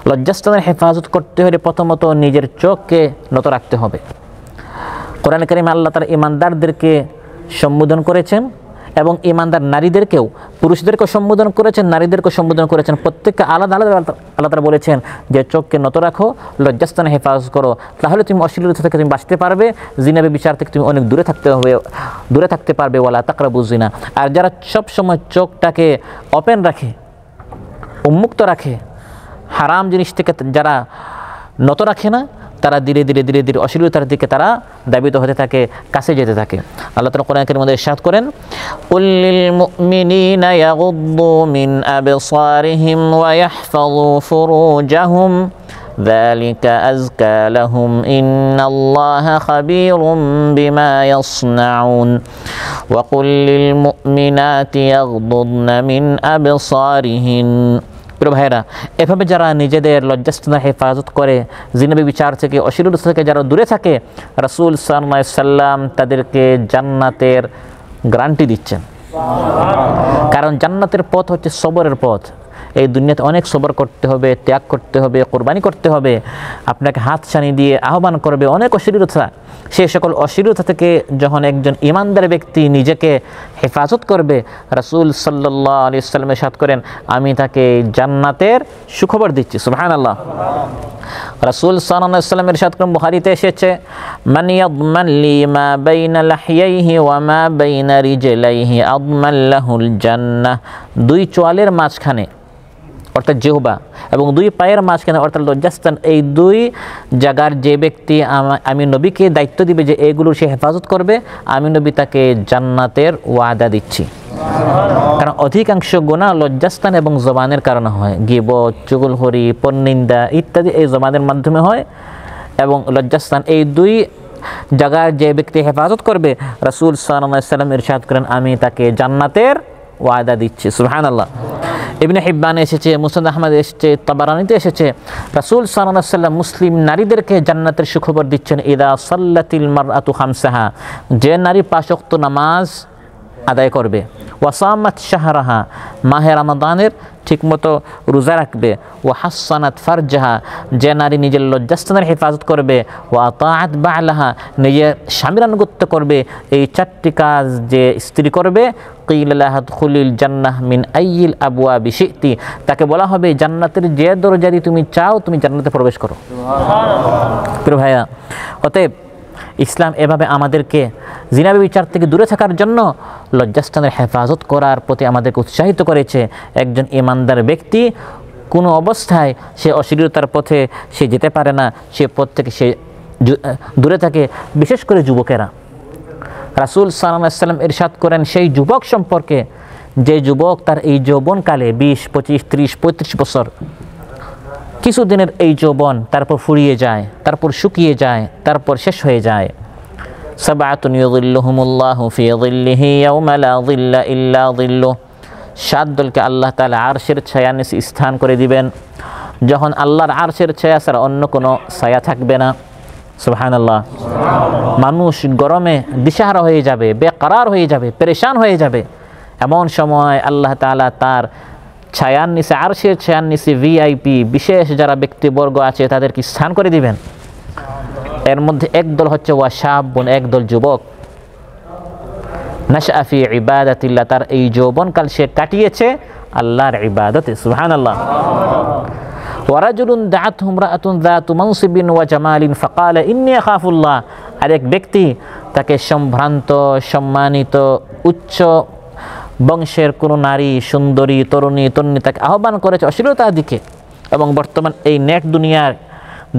লজ্জাস্থানের হেফাজত করতে হলে প্রথমত নিজের চোখকে নত রাখতে হবে। কোরআন কারীমে আল্লাহ তাআলা ঈমানদারদেরকে সম্বোধন করেছেন এবং ঈমানদার নারীদেরকেও, পুরুষদেরকেও সম্বোধন করেছেন, নারীদেরকেও সম্বোধন করেছেন। প্রত্যেককে আলাদা আলাদা আল্লাহ তাআলা বলেছেন যে চোখকে নত রাখো, লজ্জাস্থানে হেফাজত করো, তাহলে তুমি অশ্লীলতা থেকে তুমি বাঁচতে পারবে, জিনা ব্যভিচার থেকে তুমি অনেক দূরে থাকতে পারবে। ওয়ালা তাকরাবু জিনা। আর যারা সব সময় চোখটাকে ওপেন রাখে, উন্মুক্ত রাখে, হারাম জিনিস থেকে যারা নত রাখে না, তারা ধীরে ধীরে ধীরে ধীরে অশ্লীলতার দিকে তারা দাবিত হতে থাকে, কাছে যেতে থাকে। আল্লাহ তাআলা কোরআনের মধ্যে ইরশাদ করেন, কুল লিল মুমিনিনা ইয়াগুদ্দু মিন আবসারিহিম ওয়া ইয়াহফাযু ফুরুজাহুম যালিকা আযকা লাহুম ইন্নাল্লাহা খাবীরুম বিমা ইয়াসনাউন ওয়া কুল লিল মুমিনাতি ইয়াগদুদনা মিন আবসারিহিন। প্রিয় ভাইরা, এভাবে যারা নিজেদের লজ্জাস্থানের হেফাজত করে, জিনা ব্যভিচার থেকে, অশ্লীলতা থেকে যারা দূরে থাকে, রাসূল সাল্লাল্লাহু আলাইহি সাল্লাম তাদেরকে জান্নাতের গ্যারান্টি দিচ্ছেন। কারণ জান্নাতের পথ হচ্ছে সবরের পথ। এই দুনিয়াতে অনেক সবর করতে হবে, ত্যাগ করতে হবে, কোরবানি করতে হবে। আপনাকে হাত ছানি দিয়ে আহ্বান করবে অনেক অশ্লীলতা। সেই সকল অশ্লীলতা থেকে যখন একজন ঈমানদার ব্যক্তি নিজেকে হেফাজত করবে, রাসূল সাল্লাল্লাহু আলাইহি ওয়াসাল্লাম ইরশাদ করেন আমি তাকে জান্নাতের সুখবর দিচ্ছি। সুবহানাল্লাহ। রাসূল সাল্লাল্লাহু আলাইহি ওয়াসাল্লাম ইরশাদ করেন, বুখারীতে এসেছে, মান ইয়াদমান লি মা বাইনা লাহইয়াইহি ওয়া মা বাইনা রিজলাইহি আদমান লাহুল জান্নাহ। 2 চোয়ালের মাঝখানে অর্থাৎ জিহ্বা এবং 2 পায়ের মাঝখানে অর্থাৎ লজ্জাস্থান, এই 2 জায়গার যে ব্যক্তি আমি নবীকে দায়িত্ব দিবে যে এগুলোর সে হেফাজত করবে, আমি নবী তাকে জান্নাতের ওয়াদা দিচ্ছি। কারণ অধিকাংশ গুনাহ লজ্জাস্থান এবং জবানের কারণে হয়। গীবত, চুগলখড়ি, পরনিন্দা ইত্যাদি এই জবানের মাধ্যমে হয়। এবং লজ্জাস্থান, এই 2 জায়গার যে ব্যক্তি হেফাজত করবে, রাসূল সাল্লাল্লাহু আলাইহি ওয়াসাল্লাম ইরশাদ করেন আমি তাকে জান্নাতের ওয়াদা দিচ্ছি। সুবহানাল্লাহ। ইবনে হিব্বানে এসেছে, মুসনাদ আহমদ এসেছে, তাবারানীতে এসেছে, রাসূল সাল্লাল্লাহু আলাইহি ওয়াসাল্লাম মুসলিম নারীদেরকে জান্নাতের সুখবর দিচ্ছেন, ইদা সাল্লাতিল মারআতু খামসাহা, যে নারী 5 ওয়াক্ত নামাজ আদায় করবে, ওয়াসামাত শাহরাহা, মাহে রমাদানের ঠিকমতো রোজা রাখবে, ওয়া হাসানাত ফারজাহা, যে নারী নিজের লজ্জাস্থানের হেফাজত করবে, ওয়া আতাআত বা'লাহা, নিজের স্বামীর আনুগত্য করবে, এই 4টি কাজ যে স্ত্রী করবে, কিলা লাহা দুখুলিল জান্নাহ মিন আইয়িল আবওয়াবি শি'তি, তাকে বলা হবে জান্নাতের যে দরজা দিয়ে তুমি চাও তুমি জান্নাতে প্রবেশ করো। সুবহানাল্লাহ। প্রিয় ভাইয়া, অতএব ইসলাম এভাবে আমাদেরকে জিনা ব্যভিচার থেকে দূরে থাকার জন্য লজ্জাস্থানের হেফাজত করার প্রতি আমাদেরকে উৎসাহিত করেছে। একজন ঈমানদার ব্যক্তি কোনো অবস্থায় সে অশ্লীলতার পথে সে যেতে পারে না, সে পথ থেকে সে দূরে থাকে, বিশেষ করে যুবকেরা। রাসূল সাল্লাল্লাহু আলাইহি ওয়াসাল্লাম ইরশাদ করেন সেই যুবক সম্পর্কে যে যুবক তার এই যৌবনকালে 20, 25, 30, 35 বছর, কিছুদিনের এই যৌবন তারপর ফুরিয়ে যায়, তারপর শুকিয়ে যায়, তারপর শেষ হয়ে যায়। সাবআতুন ইউযিল্লুহুমুল্লাহু ফি যিল্লিহি ইয়াওমা লা যিল্লা ইল্লা যিল্লুহ, 7 দলকে আল্লাহ তাআলা আরশের ছায়া নিচে স্থান করে দিবেন, যখন আল্লাহর আরশের ছায়া ছাড়া অন্য কোনো ছায়া থাকবে না। সুবহানাল্লাহ। মানুষ গরমে দিশাহারা হয়ে যাবে, বেকরার হয়ে যাবে, পেরেশান হয়ে যাবে। এমন সময় আল্লাহ তাআলা তার ছায়ার নিচে, আরশের ছায়ার নিচে ভিআইপি বিশেষ যারা ব্যক্তিবর্গ আছে তাদেরকে স্থান করে দিবেন। এর মধ্যে একদল হচ্ছে ওয়াশাবুন, একদল যুবক, নাশআ ফি ইবাদাতিল্লাহ, তার এই যৌবনকাল সে কাটিয়েছে আল্লাহর ইবাদতে। সুবহানাল্লাহ। ওয়ারাজুলুন দাআতহু ইমরাআতুন যাতু মানসিবিন ওয়া জামালিন ফাকালা ইন্নী আখাফুল্লাহ, আরেক ব্যক্তি তাকে সম্ভ্রান্ত, সম্মানিত, উচ্চ বংশের কোনো নারী, সুন্দরী, তরুণী, তাকে আহ্বান করেছে অশ্লীলতার দিকে। এবং বর্তমান এই নেট দুনিয়ার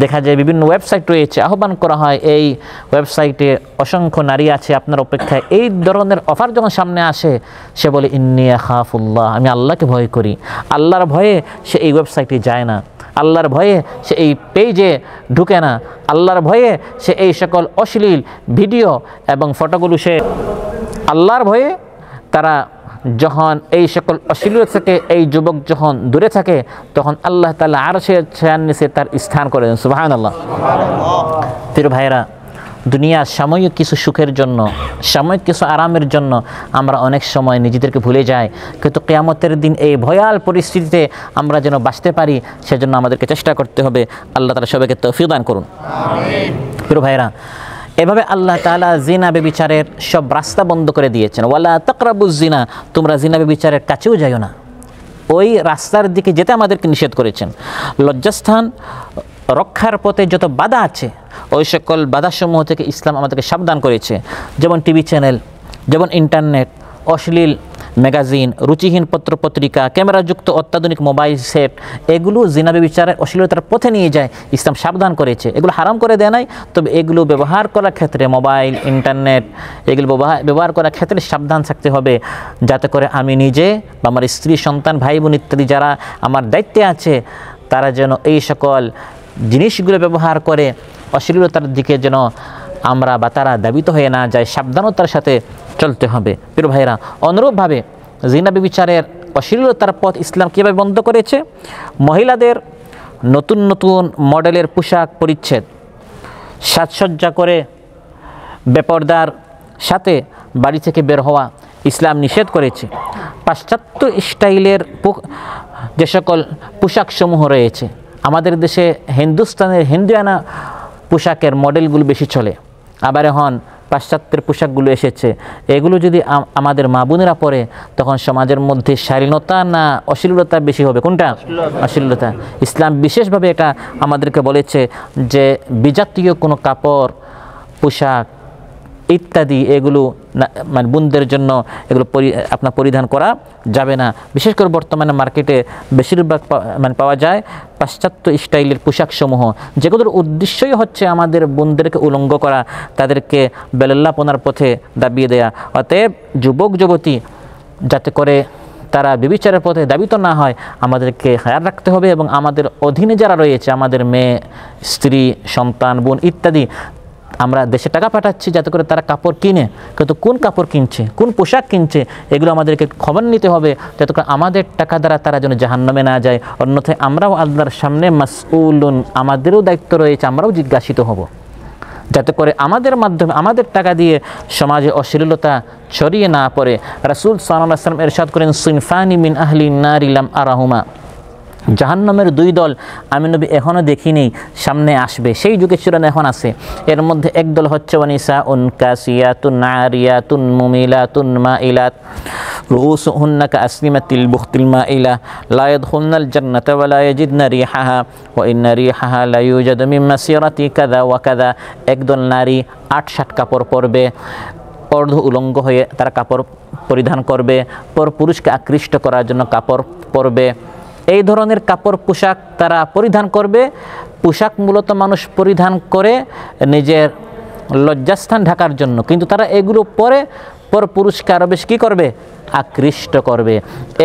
দেখা যায় বিভিন্ন ওয়েবসাইট রয়েছে, আহ্বান করা হয়, এই ওয়েবসাইটে অসংখ্য নারী আছে আপনার অপেক্ষায়। এই ধরনের অফার যখন সামনে আসে সে বলে ইন্নী আখাফুল্লাহ, আমি আল্লাহকে ভয় করি। আল্লাহর ভয়ে সে এই ওয়েবসাইটে যায় না, আল্লাহর ভয়ে সে এই পেজে ঢুকে না, আল্লাহর ভয়ে সে এই সকল অশ্লীল ভিডিও এবং ফটোগুলো সে, আল্লাহর ভয়ে তারা যখন এই সকল অশ্লীলতা থেকে এই যুবক যখন দূরে থাকে তখন আল্লাহ তাআলা আরশের ছায়ার নিচে তার স্থান করে দেন। সুবহানাল্লাহ। প্রিয় ভাইরা, দুনিয়ার সাময়িক কিছু সুখের জন্য, সাময়িক কিছু আরামের জন্য আমরা অনেক সময় নিজেদেরকে ভুলে যাই, কিন্তু কিয়ামতের দিন এই ভয়াল পরিস্থিতিতে আমরা যেন বাঁচতে পারি সেজন্য আমাদেরকে চেষ্টা করতে হবে। আল্লাহ তাআলা সবাইকে তৌফিক দান করুন। আমিন। প্রিয় ভাইরা, এভাবে আল্লাহ তাআলা জিনা ব্যভিচারের সব রাস্তা বন্ধ করে দিয়েছেন। ওয়ালা তাকরাবুজ জিনা, তোমরা জিনা ব্যভিচারের কাছেও যাইও না, ওই রাস্তার দিকে যেতে আমাদেরকে নিষেধ করেছেন। লজ্জাস্থান রক্ষার পথে যত বাধা আছে ওই সকল বাধাসমূহ থেকে ইসলাম আমাদেরকে সাবধান করেছে। যেমন টিভি চ্যানেল, যেমন ইন্টারনেট, অশ্লীল ম্যাগাজিন, রুচিহীন পত্রপত্রিকা, ক্যামেরাযুক্ত অত্যাধুনিক মোবাইল সেট, এগুলো জিনা ব্যভিচারের অশ্লীলতার পথে নিয়ে যায়। ইসলাম সাবধান করেছে, এগুলো হারাম করে দেয় নাই, তবে এগুলো ব্যবহার করার ক্ষেত্রে, মোবাইল, ইন্টারনেট এগুলো ব্যবহার করার ক্ষেত্রে সাবধান থাকতে হবে, যাতে করে আমি নিজে বা আমার স্ত্রী, সন্তান, ভাই বোন ইত্যাদি যারা আমার দায়িত্বে আছে তারা যেন এই সকল জিনিসগুলো ব্যবহার করে অশ্লীলতার দিকে যেন আমরা বা তারা দাবিত হয়ে না যায়, সাবধানতার সাথে চলতে হবে। প্রিয় ভাইরা, অনুরূপভাবে জিনা ব্যভিচারের অশ্লীলতার পথ ইসলাম কীভাবে বন্ধ করেছে? মহিলাদের নতুন নতুন মডেলের পোশাক পরিচ্ছদ, সাজসজ্জা করে বেপরদার সাথে বাড়ি থেকে বের হওয়া ইসলাম নিষেধ করেছে। পাশ্চাত্য স্টাইলের যে সকল পোশাকসমূহ রয়েছে, আমাদের দেশে হিন্দুস্তানের হিন্দুয়ানা পোশাকের মডেলগুলো বেশি চলে, আবার এখন পাশ্চাত্যের পোশাকগুলো এসেছে। এগুলো যদি আমাদের মা বোনেরা পরে তখন সমাজের মধ্যে শালীনতা না অশ্লীলতা বেশি হবে? কোনটা? অশ্লীলতা। ইসলাম বিশেষভাবে এটা আমাদেরকে বলেছে যে বিজাতীয় কোনো কাপড়, পোশাক ইত্যাদি এগুলো মানে বোনদের জন্য এগুলো আপনার পরিধান করা যাবে না। বিশেষ করে বর্তমানে মার্কেটে বেশিরভাগ পাওয়া যায় পাশ্চাত্য স্টাইলের পোশাকসমূহ, যেগুলোর উদ্দেশ্যই হচ্ছে আমাদের বোনদেরকে উলঙ্গ করা, তাদেরকে বেলাল্লাপনার পথে দাবিয়ে দেয়া। অতএব যুবক যুবতী যাতে করে তারা ব্যভিচারের পথে দাবিত না হয় আমাদেরকে খেয়াল রাখতে হবে, এবং আমাদের অধীনে যারা রয়েছে, আমাদের মেয়ে, স্ত্রী, সন্তান, বোন ইত্যাদি, আমরা দেশে টাকা পাঠাচ্ছি যাতে করে তারা কাপড় কিনে, কিন্তু কোন কাপড় কিনছে, কোন পোশাক কিনছে, এগুলো আমাদেরকে খবর নিতে হবে যাতে করে আমাদের টাকা দ্বারা তারা যেন জাহান্নামে না যায়। অন্যথায় আমরাও আল্লাহর সামনে মাসউলুন, আমাদেরও দায়িত্ব রয়েছে, আমরাও জিজ্ঞাসিত হব, যাতে করে আমাদের মাধ্যমে আমাদের টাকা দিয়ে সমাজে অশ্লীলতা ছড়িয়ে না পড়ে। রাসূল সাল্লাল্লাহু আলাইহি ওয়াসাল্লাম ইরশাদ করেন, সিনফানি মিন আহলিন নারি লাম আরাহুমা, জাহান্নামের দুই দল আমি নবী এখনও দেখিনি, সামনে আসবে, সেই যুগে ছিল না, এখন আছে। এর মধ্যে এক দল হচ্ছে ওয়ানিসাউন কাসিয়াতুন আরিয়াতুন মুমিলাতুন মাইলাত রুউসুহুন্না কাসনিমাতিল বুখতিল মাইলা লা ইয়াদখুলনাল জান্নাতা ওয়া লা ইয়াজিদনা রিহাহা ওয়া ইন্না রিহাহা লা ইউজাদু মিন মাসিরাতি কাযা ওয়া কাযা। একদল নারী ৮-৭ কাপড় পরবে, অর্ধ উলঙ্গ হয়ে তারা কাপড় পরিধান করবে, পর পুরুষকে আকৃষ্ট করার জন্য কাপড় পরবে। এই ধরনের কাপড় পোশাক তারা পরিধান করবে। পোশাক মূলত মানুষ পরিধান করে নিজের লজ্জাস্থান ঢাকার জন্য, কিন্তু তারা এগুলো পরে পর পুরুষকে আরও বেশি কী করবে, আকৃষ্ট করবে।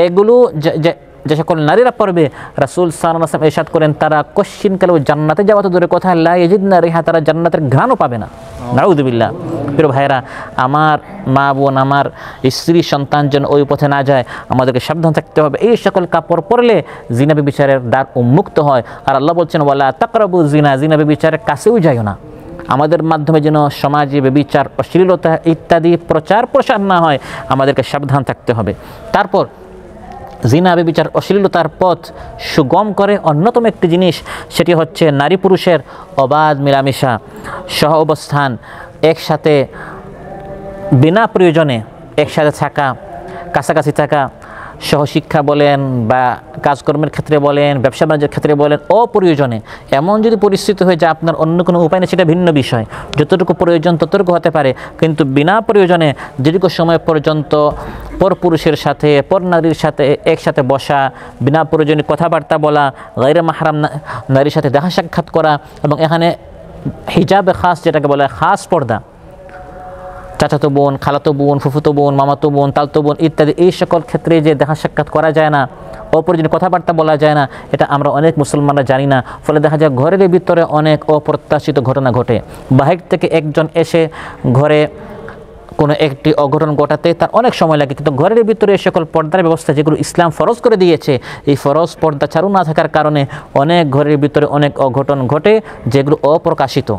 এগুলো যে সকল নারীরা পড়বে, রাসূল সাল্লাল্লাহু আলাইহি ওয়াসাল্লাম ইরশাদ করেন তারা কশ্চিনকালেও জান্নাতে যাওয়া তো দূরের কথা, লা ইয়াজিদনা রিহা, তারা জান্নাতের ঘ্রাণও পাবে না। নাউযুবিল্লাহ। প্রিয় ভাইরা, আমার মা বোন, আমার স্ত্রী সন্তান যেন ওই পথে না যায়, আমাদেরকে সাবধান থাকতে হবে। এই সকল কাপড় পরলে জিনা ব্যভিচারের দ্বার উন্মুক্ত হয়। আর আল্লাহ বলছেন, ওয়ালা তাকরাবু জিনা, জিনা ব্যভিচারের কাছেও যাইও না। আমাদের মাধ্যমে যেন সমাজে ব্যভিচার, অশ্লীলতা ইত্যাদি প্রচার প্রসার না হয়, আমাদেরকে সাবধান থাকতে হবে। তারপর জিনা ব্যভিচার অশ্লীলতার পথ সুগম করে অন্যতম একটি জিনিস, সেটি হচ্ছে নারী পুরুষের অবাধ মেলামেশা, সহ অবস্থান, একসাথে বিনা প্রয়োজনে একসাথে থাকা, কাছাকাছি থাকা, সহশিক্ষা বলেন বা কাজকর্মের ক্ষেত্রে বলেন, ব্যবসা বাণিজ্যের ক্ষেত্রে বলেন, অপ্রয়োজনে এমন যদি পরিস্থিতি হয়ে যায় আপনার অন্য কোনো উপায় নেই, সেটা ভিন্ন বিষয়। যতটুকু প্রয়োজন ততটুকু হতে পারে, কিন্তু বিনা প্রয়োজনে দীর্ঘ সময় পর্যন্ত পর পুরুষের সাথে, পর নারীর সাথে একসাথে বসা, বিনা প্রয়োজনে কথাবার্তা বলা, গায়রে মাহরাম নারীর সাথে দেখা সাক্ষাৎ করা, এবং এখানে হিজাবে খাস যেটাকে বলা হয়, খাস পর্দা, চাচাতো বোন, খালাতো বোন, ফুফুতো বোন, মামাতো বোন, তালতো বোন ইত্যাদি, এই সকল ক্ষেত্রে যে দেখা সাক্ষাৎ করা যায় না, অপ্রয়োজনীয় কথাবার্তা বলা যায় না, এটা আমরা অনেক মুসলমানরা জানি না। ফলে দেখা যায় ঘরের ভিতরে অনেক অপ্রত্যাশিত ঘটনা ঘটে। বাহির থেকে একজন এসে ঘরে কোনো একটি অঘটন ঘটাতে তার অনেক সময় লাগে, কিন্তু ঘরের ভিতরে এই সকল পর্দার ব্যবস্থা যেগুলো ইসলাম ফরজ করে দিয়েছে, এই ফরজ পর্দা চালু না থাকার কারণে অনেক ঘরের ভিতরে অনেক অঘটন ঘটে, যেগুলো অপ্রকাশিত,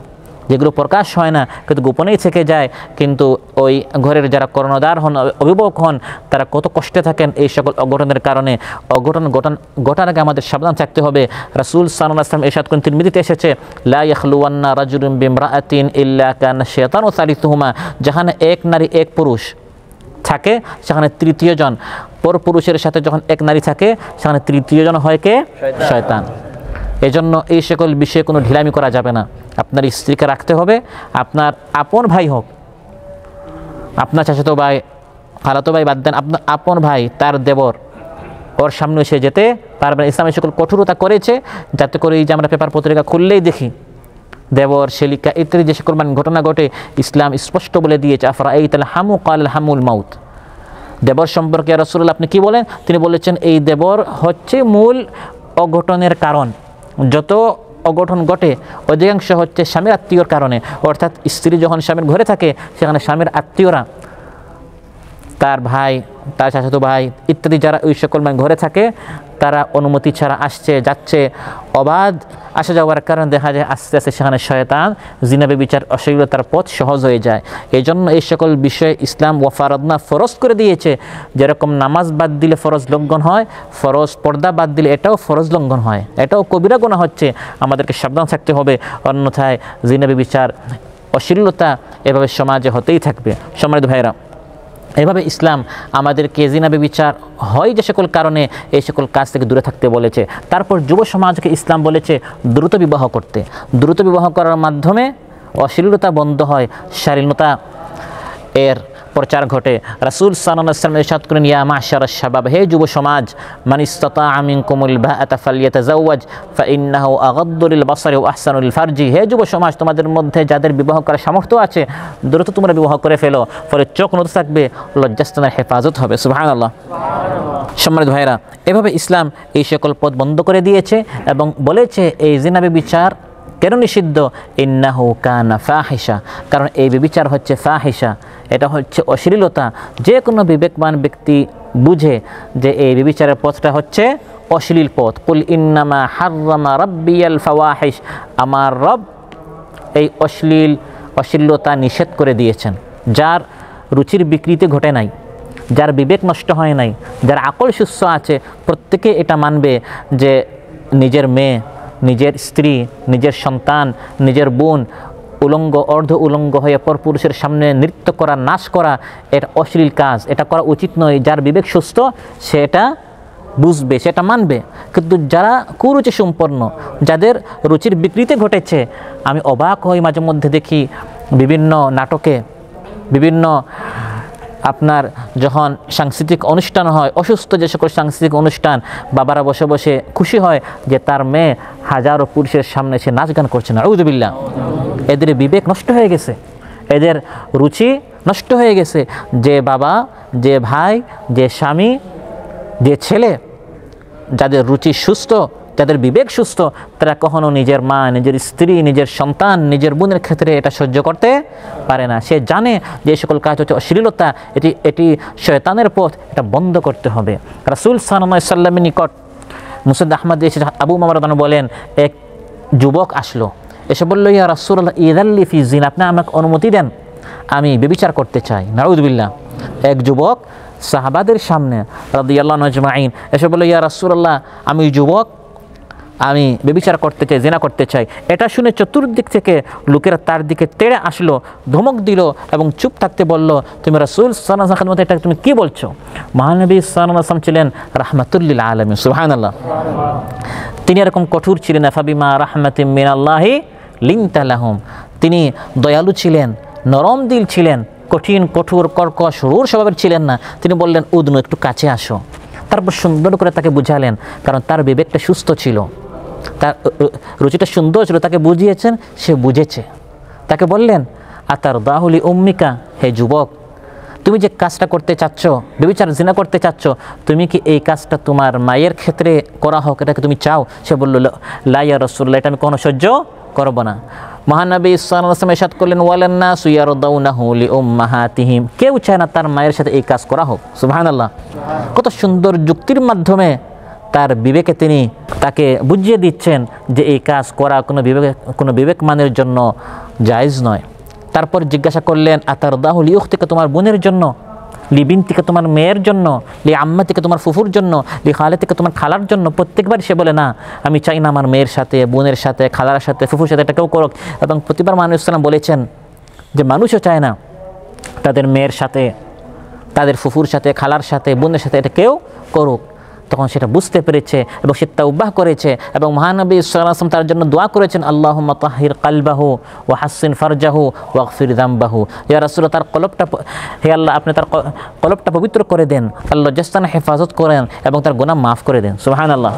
যেগুলো প্রকাশ হয় না, কিন্তু গোপনেই থেকে যায়। কিন্তু ওই ঘরের যারা কর্ণধার হন, অভিভাবক হন, তারা কত কষ্টে থাকেন এই সকল অঘটনের কারণে। অঘটন ঘটার আগে আমাদের সাবধান থাকতে হবে। রাসূল সাল্লাল্লাহু আলাইহি ওয়াসাল্লাম ইরশাদ করেন, তিরমিজিতে এসেছে, লা ইয়াখলুওয়ান্না রাজুলুন বিমরাআতিন ইল্লা কানা শাইতানু সালিসুহুমা, যেখানে এক নারী এক পুরুষ থাকে সেখানে তৃতীয় জন, পর পুরুষের সাথে যখন এক নারী থাকে সেখানে তৃতীয় জন হয় কে? শয়তান। এজন্য এই সকল বিষয়ে কোনো ঢিলামি করা যাবে না। আপনার স্ত্রীকে রাখতে হবে, আপনার আপন ভাই হোক, আপনার চাচাতো ভাই, খালাতো ভাই বাদ দেন, আপনার আপন ভাই, তার দেবর, ওর সামনে এসে যেতে পারবে না। ইসলাম এই সকল কঠোরতা করেছে যাতে করে এই যে আমরা পেপার পত্রিকা খুললেই দেখি দেবর, শেলিকা ইত্যাদি যে সকল ঘটনা ঘটে, ইসলাম স্পষ্ট বলে দিয়েছে, আফরাআইতাল হামু ক্বাল হামুল মাউত। দেবর সম্পর্কে রাসূলুল্লাহ আপনি কি বলেন? তিনি বলেছেন, এই দেবর হচ্ছে মূল অঘটনের কারণ। যত অঘটন ঘটে অধিকাংশ হচ্ছে স্বামীর আত্মীয়র কারণে, অর্থাৎ স্ত্রী যখন স্বামীর ঘরে থাকে সেখানে স্বামীর আত্মীয়রা, তার ভাই, তার চাচাতো ভাই ইত্যাদি যারা ওই সকল ঘরে থাকে, তারা অনুমতি ছাড়া আসছে যাচ্ছে, অবাধ আসা যাওয়ার কারণে দেখা যায় আস্তে আস্তে সেখানে শয়তান, জিনা ব্যভিচার, অশ্লীলতার পথ সহজ হয়ে যায়। এই জন্য এই সকল বিষয়ে ইসলাম ওয়াফারাদনা ফরজ করে দিয়েছে। যেরকম নামাজ বাদ দিলে ফরজ লঙ্ঘন হয়, ফরজ পর্দা বাদ দিলে এটাও ফরজ লঙ্ঘন হয়, এটাও কবিরা গুনাহ হচ্ছে। আমাদেরকে সাবধান থাকতে হবে, অন্যথায় জিনা ব্যভিচার, অশ্লীলতা এভাবে সমাজে হতেই থাকবে। সম্মানিত ভাইরা, এভাবে ইসলাম আমাদেরকে জিনা ব্যভিচার হয় যে সকল কারণে এই সকল কাজ থেকে দূরে থাকতে বলেছে। তারপর যুব সমাজকে ইসলাম বলেছে দ্রুত বিবাহ করতে। দ্রুত বিবাহ করার মাধ্যমে অশ্লীলতা বন্ধ হয়, শালীনতা এর প্রচার ঘটে। রাসূল সাল্লাল্লাহু আলাইহি ওয়াসাল্লাম ইরশাদ করেন, ইয়া মা'শারাশ শাবাব, হে যুব সমাজ, মান ইসতাতাআ মিনকুমুল বাআতা ফালইয়াতাযাওয়াজ ফাইন্নাহু আগাদ্দু লিল বাসারি ওয়া আহসানু লিল ফারজি। হে যুব সমাজ, তোমাদের মধ্যে যাদের বিবাহ করার সামর্থ্য আছে দ্রুত তোমরা বিবাহ করে ফেলো, ফলে চোখ নত থাকবে, লজ্জাস্থানের হেফাজত হবে। সুবহানাল্লাহ। সম্মানিত ভাইরা, এভাবে ইসলাম এই সকল পথ বন্ধ করে দিয়েছে এবং বলেছে এই জিনা ব্যভিচার কেন নিষিদ্ধ? ইন্নাহু কানা ফাহিশা, কারণ এই ব্যভিচার হচ্ছে ফাহিশা, এটা হচ্ছে অশ্লীলতা। যে কোনো বিবেকবান ব্যক্তি বুঝে যে এই ব্যভিচারের পথটা হচ্ছে অশ্লীল পথ। কুল ইন্নামা হাররামা রাব্বিয়াল ফাওয়াহিশ, আমার রব এই অশ্লীলতা নিষেধ করে দিয়েছেন। যার রুচির বিকৃতি ঘটে নাই, যার বিবেক নষ্ট হয় নাই, যার আকল সুস্থ আছে, প্রত্যেকে এটা মানবে যে নিজের মেয়ে, নিজের স্ত্রী, নিজের সন্তান, নিজের বোন উলঙ্গ অর্ধ উলঙ্গ হয়ে পরপুরুষের সামনে নৃত্য করা, নাচ করা, এটা অশ্লীল কাজ, এটা করা উচিত নয়। যার বিবেক সুস্থ সে এটা বুঝবে, সেটা মানবে। কিন্তু যারা কুরুচি সম্পন্ন, যাদের রুচির বিকৃতি ঘটেছে, আমি অবাক হই মাঝে মধ্যে দেখি বিভিন্ন নাটকে, বিভিন্ন আপনার যখন সাংস্কৃতিক অনুষ্ঠান হয়, অসুস্থ যে সকল সাংস্কৃতিক অনুষ্ঠান, বাবারা বসে বসে খুশি হয় যে তার মেয়ে হাজারো পুরুষের সামনে সে নাচ গান করছে না। আউযুবিল্লাহ। এদের বিবেক নষ্ট হয়ে গেছে, এদের রুচি নষ্ট হয়ে গেছে। যে বাবা, যে ভাই, যে স্বামী, যে ছেলে, যাদের রুচি সুস্থ, যাদের বিবেক সুস্থ, তারা কখনো নিজের মা, নিজের স্ত্রী, নিজের সন্তান, নিজের বোনের ক্ষেত্রে এটা সহ্য করতে পারে না। সে জানে যে সকল কাজ হচ্ছে অশ্লীলতা, এটি শয়তানের পথ, এটা বন্ধ করতে হবে। রাসূল সাল্লাল্লাহু আলাইহি ওয়াসাল্লামের নিকট মুসনাদ আহমদ এসে আবু উমামা রাদিয়াল্লাহু আনহু বলেন, এক যুবক আসলো, এসে বলল, ইয়া রাসূলুল্লাহ ইযাল্লি ফি জিনা, আপনি আমাকে অনুমতি দেন, আমি ব্যভিচার করতে চাই। নাউযুবিল্লাহ। এক যুবক সাহাবাদের সামনে রাদিয়াল্লাহু আনহুম আজমাইন এসে বলল, ইয়া রাসূলুল্লাহ, আমি যুবক, আমি ব্যভিচার করতে চাই, জিনা করতে চাই। এটা শুনে চতুর্দিক থেকে লোকেরা তার দিকে তেড়ে আসলো, ধমক দিল এবং চুপ থাকতে বলল, তুমি রাসূল সাল্লাল্লাহু আলাইহি ওয়াসাল্লাম, এটা তুমি কি বলছো? মহানবী সাল্লাল্লাহু আলাইহি ওয়াসাল্লাম ছিলেন রাহমাতুল লিল আলামিন, সুবহানাল্লাহ। তিনি এরকম কঠোর ছিলেন না। ফাবিমা রাহমাতিম মিনাল্লাহি লিনতা লাহুম, তিনি দয়ালু ছিলেন, নরম দিল ছিলেন, কঠিন কঠোর কর্কশ রূঢ় স্বভাবের ছিলেন না। তিনি বললেন, উদনু, একটু কাছে আসো। তারপর সুন্দর করে তাকে বুঝালেন, কারণ তার বিবেকটা সুস্থ ছিল, তার রুচিটা সুন্দর ছিল, তাকে বুঝিয়েছেন, সে বুঝেছে। তাকে বললেন, আতার দাহুলি উম্মিকা, হে যুবক, তুমি যে কাজটা করতে চাচ্ছ, ব্যভিচার জিনা করতে চাচ্ছ, তুমি কি এই কাজটা তোমার মায়ের ক্ষেত্রে করা হোক, এটাকে তুমি চাও? সে বলল, লা ইয়া রাসূলুল্লাহ, এটা আমি কোনো সহ্য করব না। মহানবী সাল্লাল্লাহু আলাইহি ওয়াসাল্লাম ইরশাদ করলেন, ওয়ালান নাসু ইয়ারদাউনাহু লিউম্মাহাতিহিম, কেউ চায় না তার মায়ের সাথে এই কাজ করা হোক। সুবহানাল্লাহ। কত সুন্দর যুক্তির মাধ্যমে তার বিবেকে তিনি তাকে বুঝিয়ে দিচ্ছেন যে এই কাজ করা কোনো বিবেকমানের জন্য জায়েজ নয়। তারপর জিজ্ঞাসা করলেন, আতারদাহু লিউখতিকা, তোমার বোনের জন্য, লিবিনতিকা, তোমার মেয়ের জন্য, লি আম্মাতিকা, তোমার ফুফুর জন্য, লি খালাতিকা, তোমার খালার জন্য? প্রত্যেকবার সে বলে, না, আমি চাই না আমার মেয়ের সাথে, বোনের সাথে, খালার সাথে, ফুফুর সাথে এটা কেউ করুক। এবং প্রতিবার মানুষ সাল্লাম বলেছেন যে মানুষও চায় না তাদের মেয়ের সাথে, তাদের ফুফুর সাথে, খালার সাথে, বোনের সাথে এটা কেউ করুক। তখন সেটা বুঝতে পেরেছে এবং সে তাওবাহ করেছে এবং মহানবী সাল্লাল্লাহু আলাইহি ওয়াসাল্লাম তার জন্য দোয়া করেছেন, আল্লাহুম্মা তাহহির কালবাহু ওয়া হাসসিন ফারজাহু ওয়াগফির যামবাহু। ইয়া রাসূলুল্লাহ, তার কলবটা, হে আল্লাহ, আপনি তার কলবটা পবিত্র করে দেন, তার লজ্জাস্থানে হেফাজত করেন এবং তার গুনাহ মাফ করে দেন। সুবহানাল্লাহ।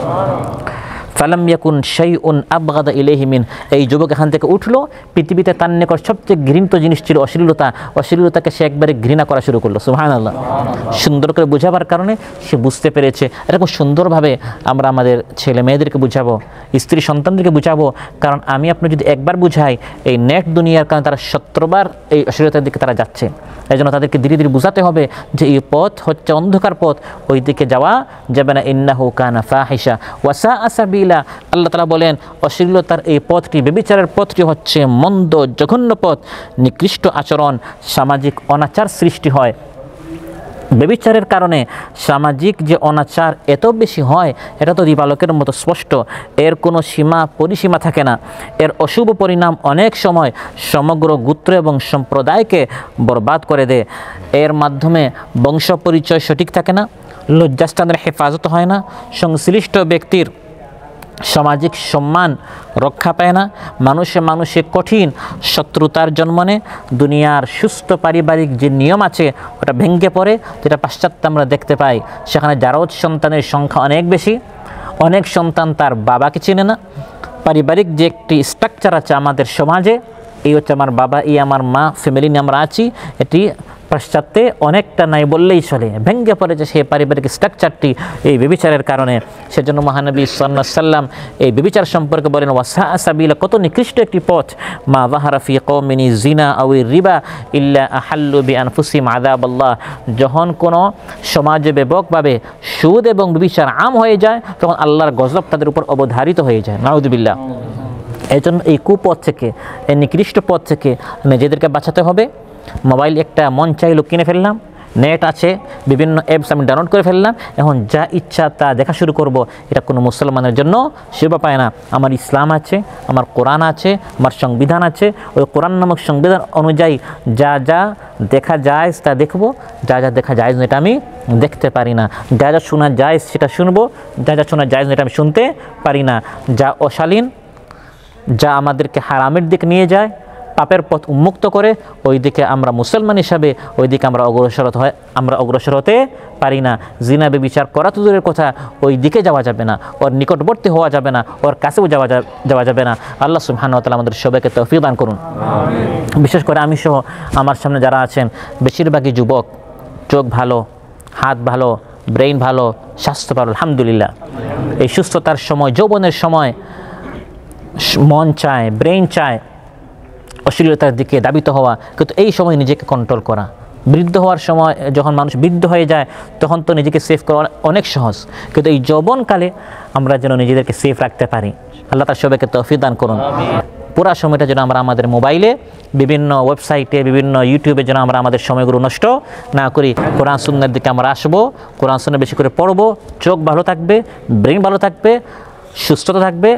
ফালাম ইয়াকুন শাইউন আবগাদা ইলাইহি মিন, এই যুবক এখান থেকে উঠলো, পৃথিবীতে তার নিকট সবচেয়ে ঘৃণিত জিনিস ছিল অশ্লীলতা। অশ্লীলতাকে সে একবারে ঘৃণা করা শুরু করলো। সুবহানাল্লাহ। সুন্দর করে বুঝাবার কারণে সে বুঝতে পেরেছে। এরকম সুন্দরভাবে আমরা আমাদের ছেলে মেয়েদেরকে বুঝাবো, স্ত্রী সন্তানদেরকে বুঝাবো। কারণ আমি আপনি যদি একবার বুঝাই, এই নেট দুনিয়ার কারণে তারা 17 বার এই অশ্লীলতার দিকে তারা যাচ্ছে। এই জন্য তাদেরকে ধীরে ধীরে বুঝাতে হবে যে এই পথ হচ্ছে অন্ধকার পথ, ওই দিকে যাওয়া যাবে না। ইন্নাহু কানা ফাহিশা ওয়া সাআ সাবিলা, আল্লাহ তাআলা বলেন অশ্লীলতার এই পথটি, ব্যভিচারের পথটি হচ্ছে মন্দ, জঘন্য পথ, নিকৃষ্ট আচরণ, সামাজিক অনাচার সৃষ্টি হয়। ব্যভিচারের কারণে সামাজিক যে অনাচার এত বেশি হয়, এটা তো দিবালোকের মতো স্পষ্ট। এর কোনো সীমা পরিসীমা থাকে না। এর অশুভ পরিণাম অনেক সময় সমগ্র গোত্র এবং সম্প্রদায়কে বরবাদ করে দেয়। এর মাধ্যমে বংশ পরিচয় সঠিক থাকে না, লজ্জাস্থানের হেফাজত হয় না, সংশ্লিষ্ট ব্যক্তির সামাজিক সম্মান রক্ষা পায় না, মানুষে মানুষে কঠিন শত্রুতার জন্ম নেয়, দুনিয়ার সুস্থ পারিবারিক যে নিয়ম আছে ওটা ভেঙে পড়ে, যেটা পাশ্চাত্যে আমরা দেখতে পাই। সেখানে জারজ সন্তানের সংখ্যা অনেক বেশি, অনেক সন্তান তার বাবাকে চেনে না। পারিবারিক যে একটি স্ট্রাকচার আছে আমাদের সমাজে, এই হচ্ছে আমার বাবা, এই আমার মা, ফ্যামিলি নিয়ে আমরা আছি, এটি পাশ্চাত্যে অনেকটা নাই বললেই চলে, ভেঙে পড়েছে সেই পারিবারিক স্ট্রাকচারটি এই ব্যভিচারের কারণে। সেজন্য মহানবী সাল্লাল্লাহু আলাইহি সাল্লাম এই ব্যভিচার সম্পর্কে বলেন, ওয়াসা সাবিলা, কত নিকৃষ্ট একটি পথ, মা যাহারা ফি কওমিন জিনা আও রিবা ইল্লা আহাল্লু বিআনফুসিহিম আযাবাল্লাহ। যখন কোনো সমাজে ব্যাপকভাবে সুদ এবং ব্যভিচার আম হয়ে যায়, তখন আল্লাহর গজব তাদের উপর অবধারিত হয়ে যায়, নাউযুবিল্লাহ। এই জন্য এই কুপথ থেকে, এই নিকৃষ্ট পথ থেকে নিজেদেরকে বাঁচাতে হবে। মোবাইল একটা মন চাইলো কিনে ফেললাম, নেট আছে, বিভিন্ন অ্যাপস আমি ডাউনলোড করে ফেললাম, এখন যা ইচ্ছা তা দেখা শুরু করব, এটা কোনো মুসলমানের জন্য শোভা পায় না। আমার ইসলাম আছে, আমার কোরআন আছে, আমার সংবিধান আছে, ওই কোরআন নামক সংবিধান অনুযায়ী যা যা দেখা যায় তা দেখব, যা যা দেখা যায় এটা আমি দেখতে পারি না, যা যা শোনা যায় সেটা শুনবো, যা যা শোনা যায় এটা আমি শুনতে পারি না। যা অশালীন, যা আমাদেরকে হারামের দিকে নিয়ে যায়, পাপের পথ উন্মুক্ত করে, ওই দিকে আমরা মুসলমান হিসাবে ওই দিকে আমরা অগ্রসর হতে পারি না। জিনা ব্যভিচার করা তো দূরের কথা, ওই দিকে যাওয়া যাবে না, ওর নিকটবর্তী হওয়া যাবে না, ওর কাছেও যাওয়া যাবে না। আল্লাহ সুবহানাহু ওয়া তাআলা আমাদের সবাইকে তৌফিক দান করুন। বিশেষ করে আমি সহ আমার সামনে যারা আছেন, বেশিরভাগই যুবক, চোখ ভালো, হাত ভালো, ব্রেইন ভালো, স্বাস্থ্য ভালো, আলহামদুলিল্লাহ। এই সুস্থতার সময়, যৌবনের সময় মন চায়, ব্রেইন চায় অশ্লীলতার দিকে ধাবিত হওয়া, কিন্তু এই সময় নিজেকে কন্ট্রোল করা। বৃদ্ধ হওয়ার সময় যখন মানুষ বৃদ্ধ হয়ে যায়, তখন তো নিজেকে সেভ করা অনেক সহজ, কিন্তু এই যৌবনকালে আমরা যেন নিজেদেরকে সেফ রাখতে পারি। আল্লাহ তার সবাইকে তৌফিক দান করুন। পুরা সময়টা যেন আমরা আমাদের মোবাইলে, বিভিন্ন ওয়েবসাইটে, বিভিন্ন ইউটিউবে যেন আমরা আমাদের সময়গুলো নষ্ট না করি। কোরআন সুন্নাহর দিকে আমরা আসবো, কোরআন সুন্নাহ বেশি করে পড়বো, চোখ ভালো থাকবে, ব্রেন ভালো থাকবে, সুস্থতা থাকবে,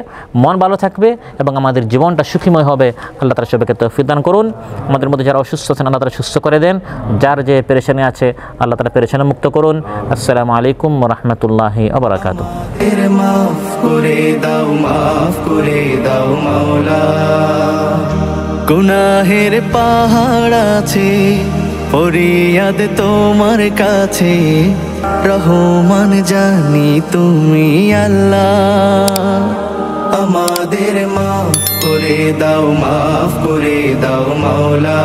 মন ভালো থাকবে এবং আমাদের জীবনটা সুখীময় হবে। আল্লাহ তাআলা সবাইকে তৌফিক দান করুন। আমাদের মধ্যে যারা অসুস্থ আছেন, আল্লাহ তাআলা সুস্থ করে দেন। যার যে পেরেশানি আছে, আল্লাহ তাআলা পেরেশানি মুক্ত করুন। আসসালামু আলাইকুম ওয়া রাহমাতুল্লাহি ওয়া বারাকাতুহু। মাফ করে দাও, মাফ করে দাও মাওলা। গুনাহের পাহাড় আছে, ফরিয়াদ তোমার কাছে, রহমান জানি তুমি আল্লাহ। আমাদের মাফ করে দাও, মাফ করে দাও মাওলা।